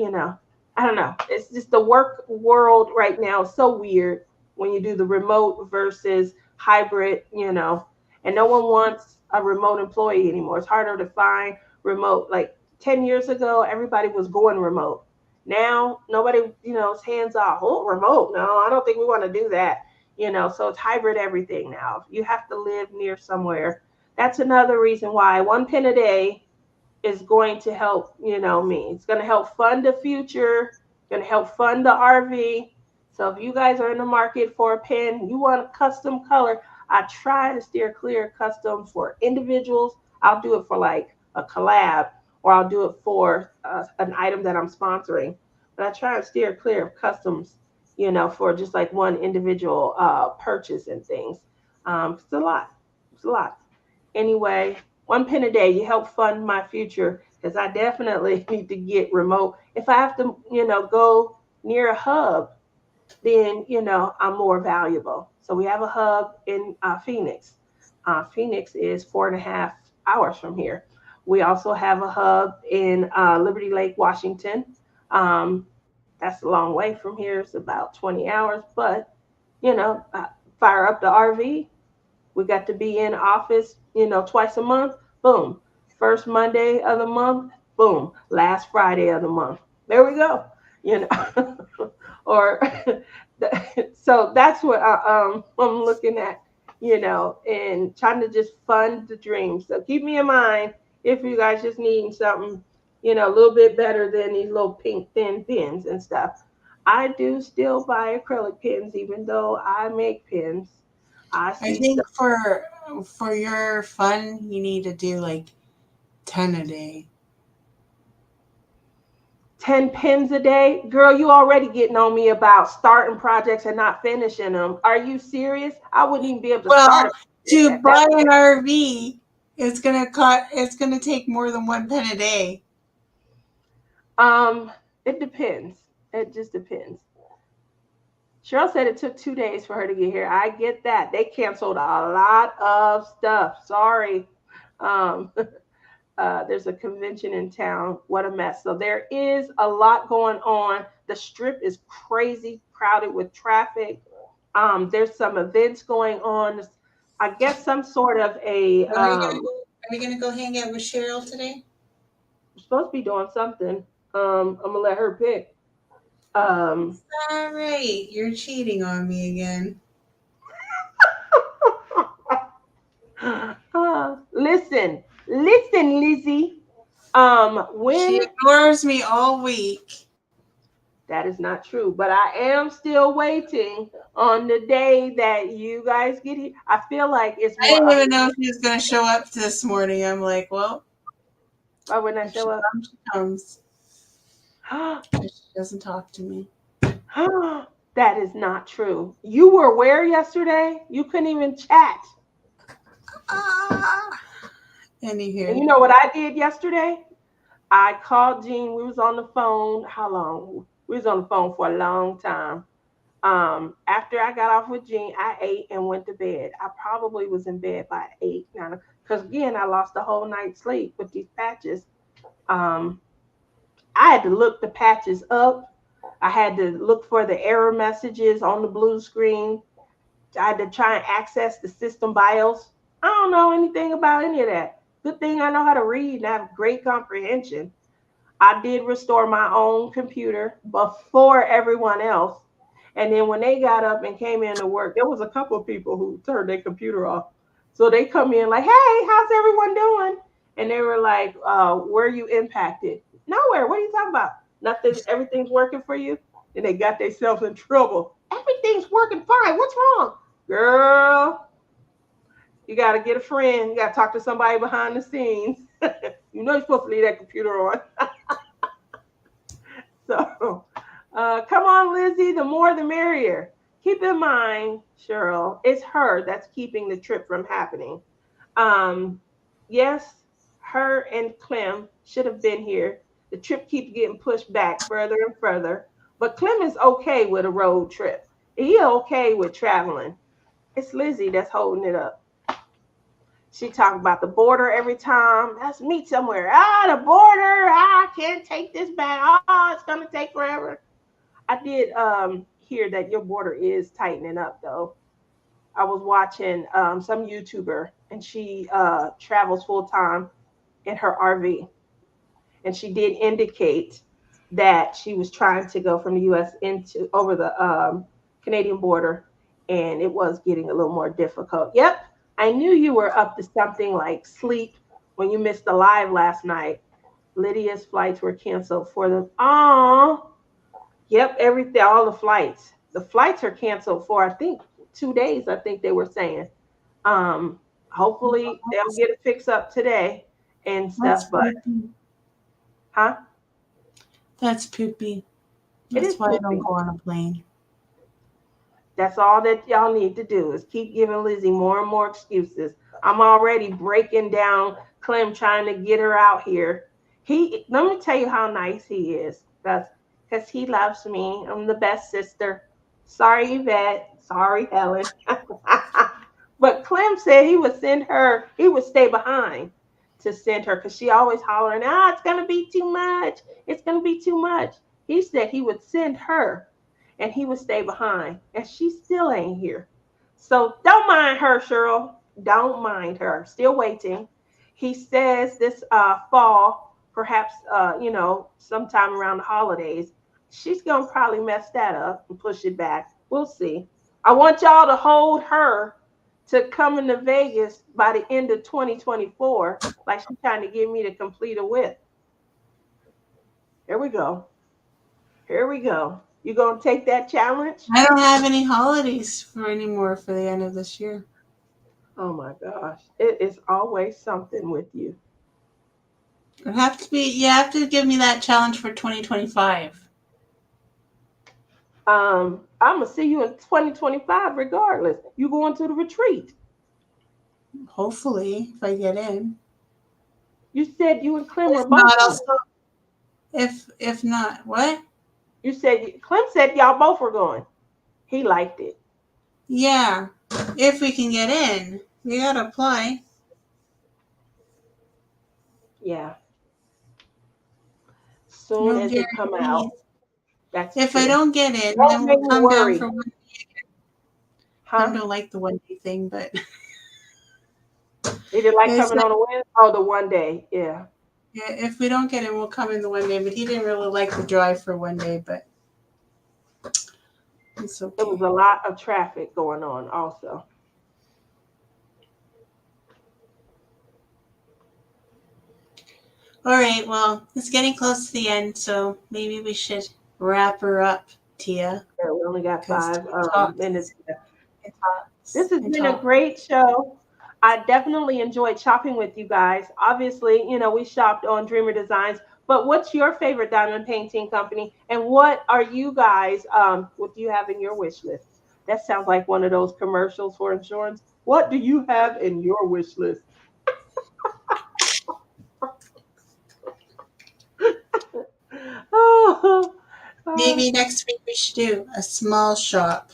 I don't know. It's just the work world right now is so weird when you do the remote versus hybrid, and no one wants a remote employee anymore. It's harder to find remote. Like 10 years ago, everybody was going remote. Now, nobody, is hands off. Oh, remote. No, I don't think we want to do that. So it's hybrid everything now. You have to live near somewhere. That's another reason why 1 pen a day is going to help, me. It's going to help fund the future, going to help fund the RV. So if you guys are in the market for a pen, you want a custom color, I try to steer clear of custom for individuals. I'll do it for like a collab or I'll do it for an item that I'm sponsoring. But I try to steer clear of customs, for just like one individual purchase and things. It's a lot. It's a lot. Anyway, 1 pen a day, you help fund my future because I definitely need to get remote. If I have to, go near a hub, then, I'm more valuable. So we have a hub in Phoenix. Phoenix is 4.5 hours from here. We also have a hub in Liberty Lake, Washington. That's a long way from here. It's about 20 hours, but, fire up the RV. We got to be in office, twice a month. Boom. First Monday of the month. Boom. Last Friday of the month. There we go. Or so that's what I'm looking at, and trying to just fund the dream. So keep me in mind if you guys just needing something, a little bit better than these little pink thin pens and stuff. I do still buy acrylic pens, even though I make pens. I I see think stuff. for your fun, you need to do like 10 a day. 10 pens a day? Girl, you already getting on me about starting projects and not finishing them. Are you serious? I wouldn't even be able to start Well, a project to at that buy an point. RV, it's gonna take more than 1 pen a day. Um, it depends. It just depends. Cheryl said it took 2 days for her to get here. I get that. They canceled a lot of stuff. Sorry. Um, there's a convention in town. What a mess. So there is a lot going on. The strip is crazy crowded with traffic. There's some events going on. I guess some sort of a When are you gonna go? Are you gonna go hang out with Cheryl today? supposed to be doing something. I'm gonna let her pick. Um, All right, you're cheating on me again. listen, Lizzie. She When ignores me all week. that is not true, but I am still waiting on the day that you guys get here. I feel like it's I more didn't up. even know she was gonna show up this morning. I'm like, well, Why wouldn't I if she show up? comes, she comes. If she doesn't talk to me. That is not true. You were where yesterday? You couldn't even chat. Ah. And you Anywho, know what I did yesterday? I called Jean. We was on the phone. How long? We was on the phone for a long time. After I got off with Jean, I ate and went to bed. I probably was in bed by 8, 9, because again, I lost the whole night's sleep with these patches. Um, I had to look the patches up. I had to look for the error messages on the blue screen. I had to try and access the system BIOS. I don't know anything about any of that. Good thing I know how to read and I have great comprehension. I did restore my own computer before everyone else. And then when they got up and came in to work, there was a couple of people who turned their computer off. So they come in like, hey, how's everyone doing? And they were like, where are you impacted? Nowhere. What are you talking about? Nothing. Everything's working for you. And they got themselves in trouble. Everything's working fine. What's wrong? Girl, you got to get a friend. You got to talk to somebody behind the scenes. You're supposed to leave that computer on. So, come on, Lizzie. The more, the merrier. Keep in mind, Cheryl, it's her that's keeping the trip from happening. Um, yes, her and Clem should have been here. The trip keeps getting pushed back further and further. But Clem is okay with a road trip. He okay with traveling. It's Lizzie that's holding it up. She talk about the border every time. Let's meet somewhere. The border. I can't take this back. It's gonna take forever. I did hear that your border is tightening up though. I was watching some YouTuber and she travels full time in her RV. And she did indicate that she was trying to go from the US into over the Canadian border and it was getting a little more difficult. Yep, I knew you were up to something like sleep when you missed the live last night. Lydia's flights were canceled for the yep, everything, all the flights. The flights are canceled for I think 2 days, I think they were saying. Hopefully they'll get it fixed up today and That's stuff, but poopy. huh? That's poopy. It is That's why I don't poopy. go on a plane. That's all that y'all need to do is keep giving Lizzie more and more excuses. I'm already breaking down Clem trying to get her out here. Let me tell you how nice he is. Because he loves me. I'm the best sister. Sorry, Yvette. Sorry, Helen. But Clem said he would stay behind to send her because she always hollering, it's gonna be too much. It's gonna be too much. He said he would send her and he would stay behind. And she still ain't here. So don't mind her, Cheryl. Don't mind her. Still waiting. He says this fall, perhaps sometime around the holidays, she's gonna probably mess that up and push it back. We'll see. I want y'all to hold her to coming to Vegas by the end of 2024, like she's trying to get me to complete a with. Here we go. Here we go. You gonna take that challenge? I don't have any holidays anymore for the end of this year. Oh my gosh. It is always something with you. You have to give me that challenge for 2025. I'm gonna see you in 2025 regardless. You going to the retreat. Hopefully, if I get in. You said you and Clem were If both not, I'll going. still. If not, what? You said Clem said y'all both were going. He liked it. Yeah, if we can get in, we gotta apply. Yeah. Soon No as it come out. guarantees. That's If I true. don't get in, Don't then make we'll me come down worry. for one day. Clem Huh? don't like the 1 day thing, but He didn't like it's coming not, on a Wednesday? Oh, the 1 day. Yeah. yeah, if we don't get in, we'll come in the 1 day. But he didn't really like the drive for 1 day, but it's It was okay. a lot of traffic going on also. All right, well, it's getting close to the end, so maybe we should wrap her up, Tia, Yeah, we only got because 5 minutes. This has and been a talks. great show. I definitely enjoyed shopping with you guys. Obviously, we shopped on Dreamer Designs, but what's your favorite diamond painting company? And what are you guys, what do you have in your wish list? That sounds like one of those commercials for insurance. What do you have in your wish list? Oh, Maybe next week we should do a small shop,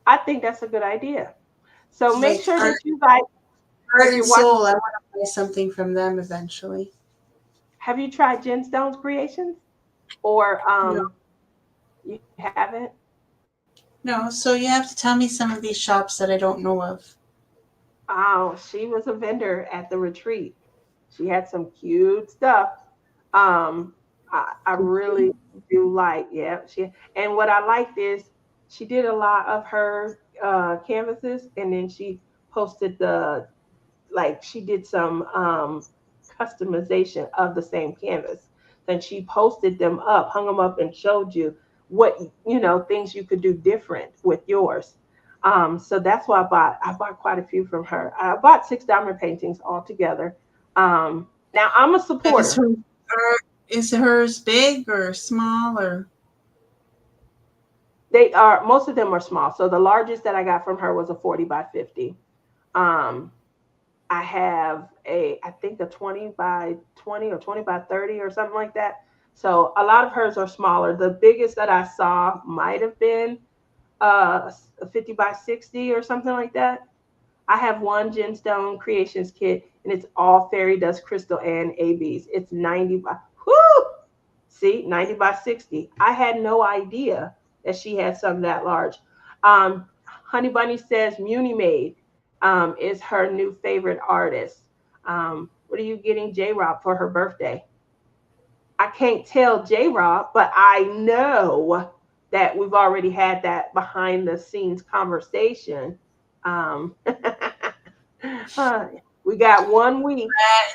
I think that's a good idea. So make like sure Art, that you guys, Art if and you're watching, Soul. I want to buy something from them eventually. have you tried Jen Stone's Creations? Or No, you haven't? no. So you have to tell me some of these shops that I don't know of. Oh, she was a vendor at the retreat. She had some cute stuff. I really do like, yeah. And what I liked is she did a lot of her canvases, and then she posted she did some customization of the same canvas. Then she posted them up, hung them up, and showed you what things you could do different with yours. So that's why I bought quite a few from her. I bought 6 diamond paintings altogether. Now I'm a That was supporter. from Art. Is hers big or small or? They are, most of them are small. So the largest that I got from her was a 40 by 50. Um, I have I think a 20 by 20 or 20 by 30 or something like that. So a lot of hers are smaller. The biggest that I saw might have been a 50 by 60 or something like that. I have one Gemstone Creations kit, and it's all fairy dust crystal and ABs. It's 90 by, whoo! See, 90 by 60. I had no idea that she had something that large. Honey Bunny says Muni Maid is her new favorite artist. What are you getting J Rob for her birthday? I can't tell J Rob, but I know that we've already had that behind the scenes conversation. Um, we got 1 week.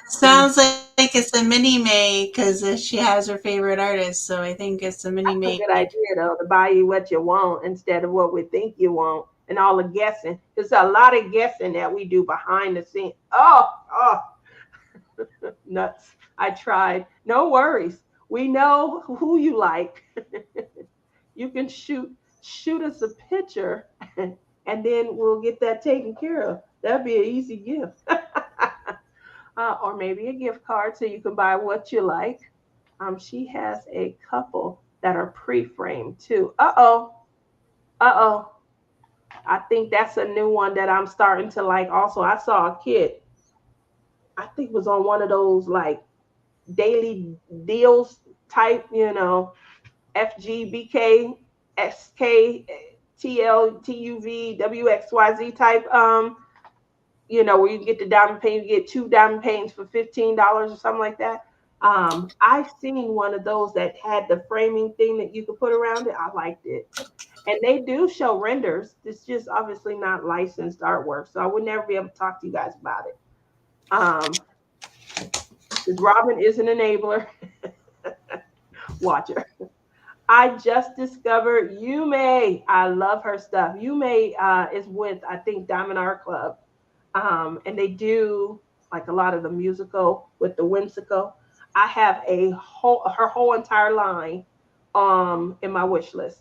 Sounds like it's a mini May because she has her favorite artist. So I think it's a mini That's a good May. idea, though, to buy you what you want instead of what we think you want and all the guessing. There's a lot of guessing that we do behind the scenes. Oh, nuts. I tried. No worries. We know who you like. You can shoot us a picture and then we'll get that taken care of. That'd be an easy gift. Or maybe a gift card so you can buy what you like. She has a couple that are pre-framed too. Uh oh. I think that's a new one that I'm starting to like. Also, I saw a kid. I think it was on one of those like daily deals type, FGBK, SK, TL, TUV, WXYZ type. Where you get the diamond paint, you get two diamond paints for $15 or something like that. I've seen one of those that had the framing thing that you could put around it. I liked it. And they do show renders. It's just obviously not licensed artwork. So I would never be able to talk to you guys about it. Because Robin is an enabler. Watch her. I just discovered Yume. I love her stuff. Yume is with, I think, Diamond Art Club. And they do like a lot of the musical with the whimsical. I have her whole entire line in my wish list.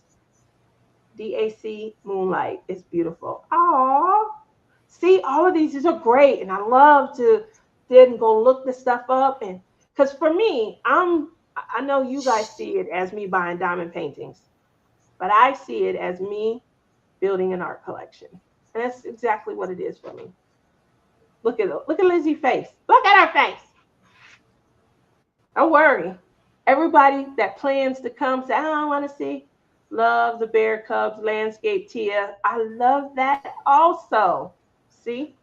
DAC Moonlight is beautiful. Oh, see, all of these are great, and I love to then go look the stuff up. And because for me, I know you guys see it as me buying diamond paintings, but I see it as me building an art collection, and that's exactly what it is for me. Look at Lizzie's face. Look at her face. Don't worry. Everybody that plans to come say, I want to see. Love the Bear Cubs landscape, Tia. I love that also. See?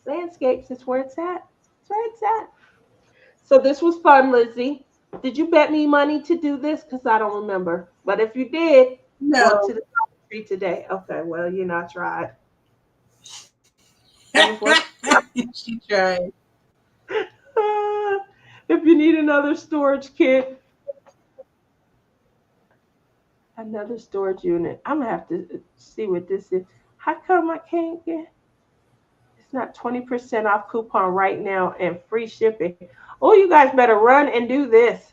Landscapes is where it's at. It's where it's at. So this was fun, Lizzie. Did you bet me money to do this? Because I don't remember. But if you did, go up to No. the tree today. Okay, well, you not tried. It was worth She tried. if you need another storage kit, another storage unit. I'm gonna have to see what this is. How come I can't get? It's not 20% off coupon right now and free shipping. Oh, you guys better run and do this.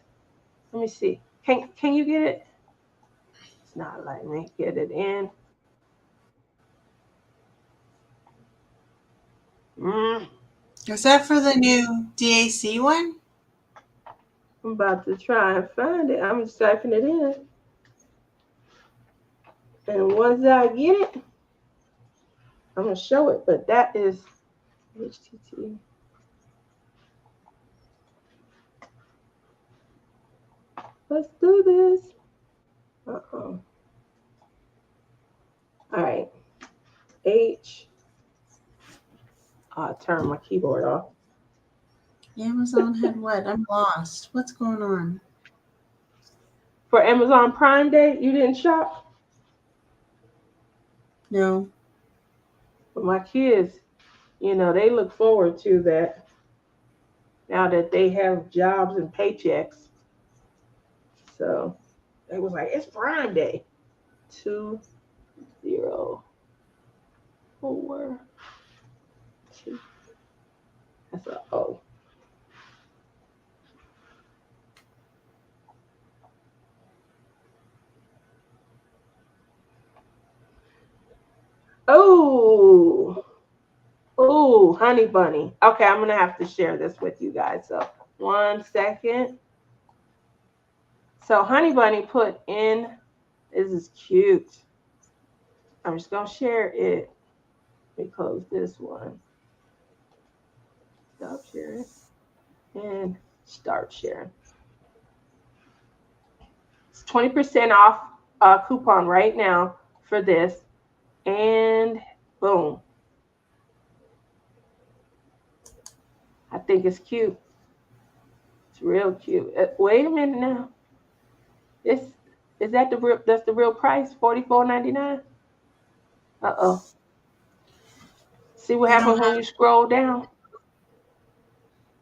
Let me see. Can you get it? It's not letting me get it in. Mm, Is that for the new DAC one? I'm about to try and find it. I'm just typing it in. And once I get it, I'm gonna show it. But that is HTT. Let's do this. Uh-oh. All right. H. I'll turn my keyboard off. Amazon had what? I'm lost. What's going on? For Amazon Prime Day, you didn't shop? No. But my kids, they look forward to that now that they have jobs and paychecks. So they was like, it's Prime Day. 204 2. That's a O. Honey Bunny. Okay, I'm gonna have to share this with you guys. So 1 second. So Honey Bunny put in. This is cute. I'm just gonna share it. Let me close this one. Stop sharing and start sharing. It's 20% off coupon right now for this. And boom. I think it's cute. It's real cute. Wait a minute now. This is that the real? That's the real price. $44.99. Uh-oh. See what You don't happens when have, you scroll down?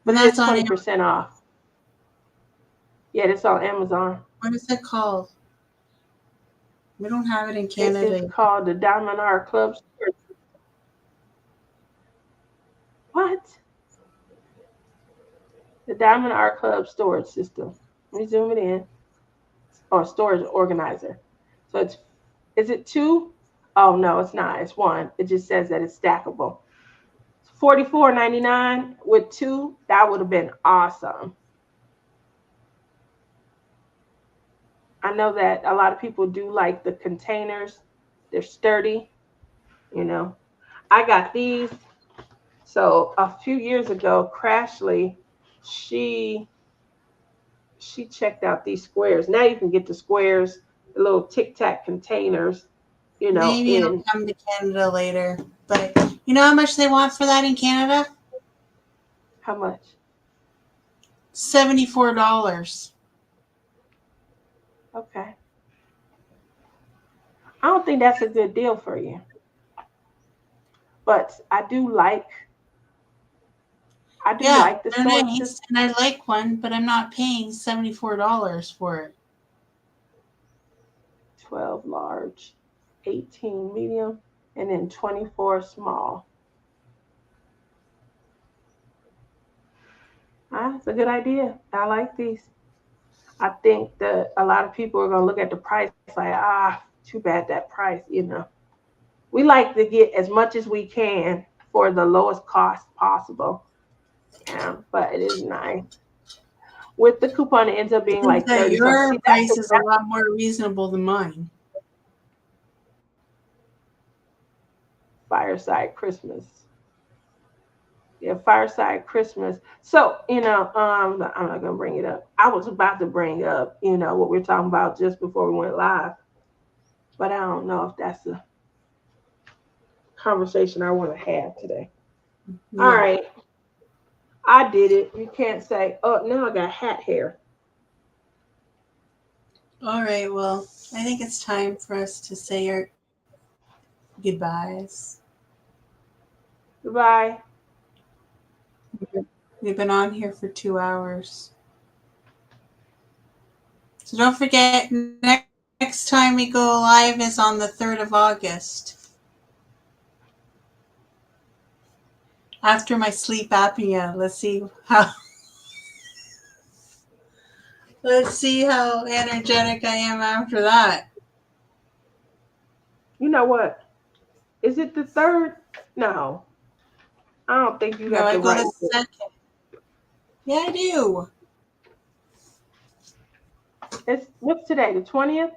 But and it is that's on, 20% off. Yeah, it's on Amazon. what is it called? We don't have it in It is Canada. called the Diamond Art Club. What? The Diamond Art Club storage system. Let me zoom it in. Or storage organizer. So is it two? Oh no, it's not. It's one. It just says that it's stackable. $44.99 with two. That would have been awesome. I know that a lot of people do like the containers. They're sturdy, you know. I got these. So a few years ago, Crashly, she checked out these squares. Now you can get the squares, the little tic tac containers, Maybe it'll in come to Canada later. But you know how much they want for that in Canada? how much? $74. Okay. I don't think that's a good deal for you. But I do Yeah, like the they're storage nice, system. and I like one, but I'm not paying $74 for it. 12 large, 18 medium, and then 24 small. That's a good idea. I like these. I think that a lot of people are going to look at the price like, too bad that price. We like to get as much as we can for the lowest cost possible. Yeah, but it is nice. With the coupon, it ends up I being think like that 30 bucks. your See, that's price is a lot more reasonable than mine. Fireside Christmas. Yeah, Fireside Christmas. So, I'm not gonna bring it up. I was about to bring up, what we are talking about just before we went live, but I don't know if that's a conversation I want to have today. All Yeah. right, I did it. You can't say, oh, now I got hat hair. All right. Well, I think it's time for us to say our goodbyes. Goodbye. We've been on here for 2 hours. So don't forget, next time we go live is on the 3rd of August. After my sleep apnea. Let's see how energetic I am after that. You know what? Is it the third? No, I don't think you No, got I the go right. to second. Yeah, I do. What's today? The 20th?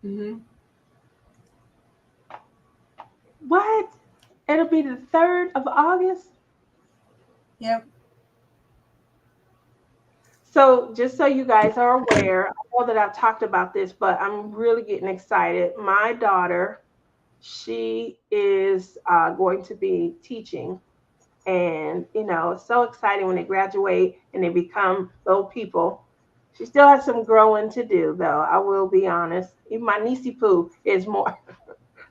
Mm-hmm. What? It'll be the 3rd of August? Yep. So, just so you guys are aware, I know that I've talked about this, but I'm really getting excited. My daughter, she is going to be teaching. And, it's so exciting when they graduate and they become little people. She still has some growing to do, though. I will be honest. Even my niecey Pooh is more.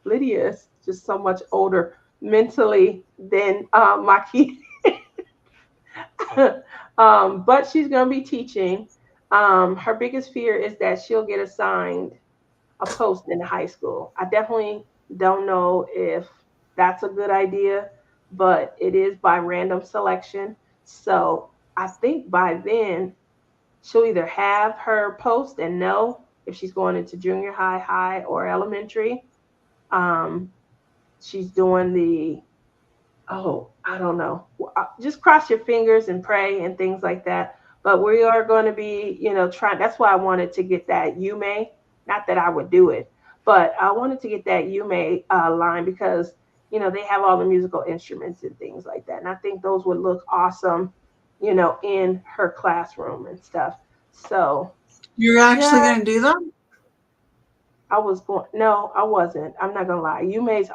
Lydia is just so much older mentally than my kid. But she's going to be teaching. Her biggest fear is that she'll get assigned a post in high school. I definitely don't know if that's a good idea, but it is by random selection. So I think by then she'll either have her post and know if she's going into junior high, or elementary. Um, she's doing the, oh, I don't know. Just cross your fingers and pray and things like that. But we are going to be, trying. That's why I wanted to get that Yume. Not that I would do it, but I wanted to get that Yume line because, they have all the musical instruments and things like that. And I think those would look awesome, in her classroom and stuff. So, You're yeah, actually going to do them? I was going, no, I wasn't. I'm not going to lie. Yume's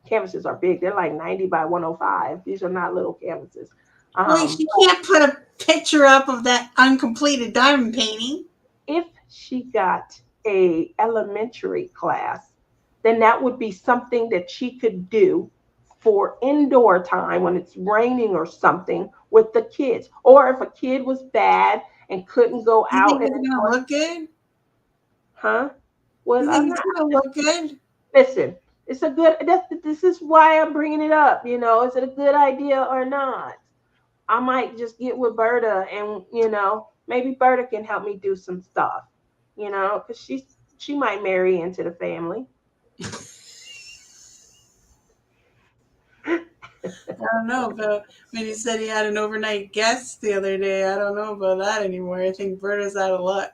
canvases are big. They're like 90 by 105. These are not little canvases. Well, Um, you can't put a picture up of that uncompleted diamond painting. if she got a elementary class, then that would be something that she could do for indoor time when it's raining or something with the kids. Or if a kid was bad and couldn't go You out think and it's going to look good? huh? Well, You I'm think not. it's going to look good? Listen, it's a good. This is why I'm bringing it up. Is it a good idea or not? I might just get with Berta and maybe Berta can help me do some stuff. Because she might marry into the family. I don't know about when he said he had an overnight guest the other day. I don't know about that anymore. I think Berta's out of luck.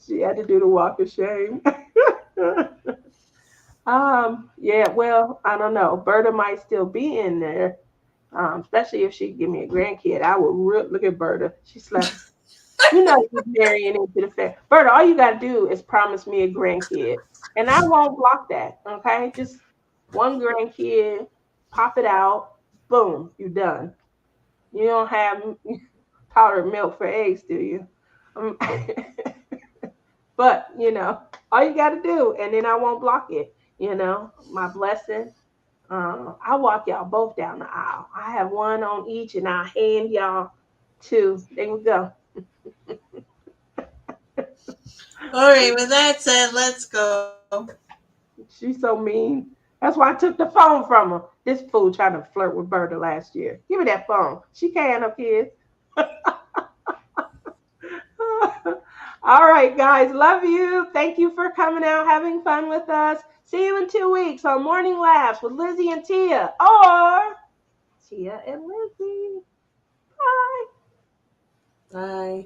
She had to do the walk of shame. Yeah, well, I don't know. Berta might still be in there. Especially if she give me a grandkid. I would look at Berta. She slept. She's marrying into the family. Berta, all you gotta do is promise me a grandkid. And I won't block that. Okay. Just one grandkid, pop it out, boom, you done. You don't have powdered milk for eggs, do you? Um, but all you got to do, and then I won't block it. My blessing. I'll walk y'all both down the aisle. I have one on each, and I'll hand y'all two. There we go. All right, with that said, let's go. She's so mean. That's why I took the phone from her. This fool tried to flirt with Berta last year. Give me that phone. She can't have kids. All right, guys. Love you. Thank you for coming out, having fun with us. See you in 2 weeks on Morning Laughs with Lizzie and Tia, or Tia and Lizzie. Bye. Bye.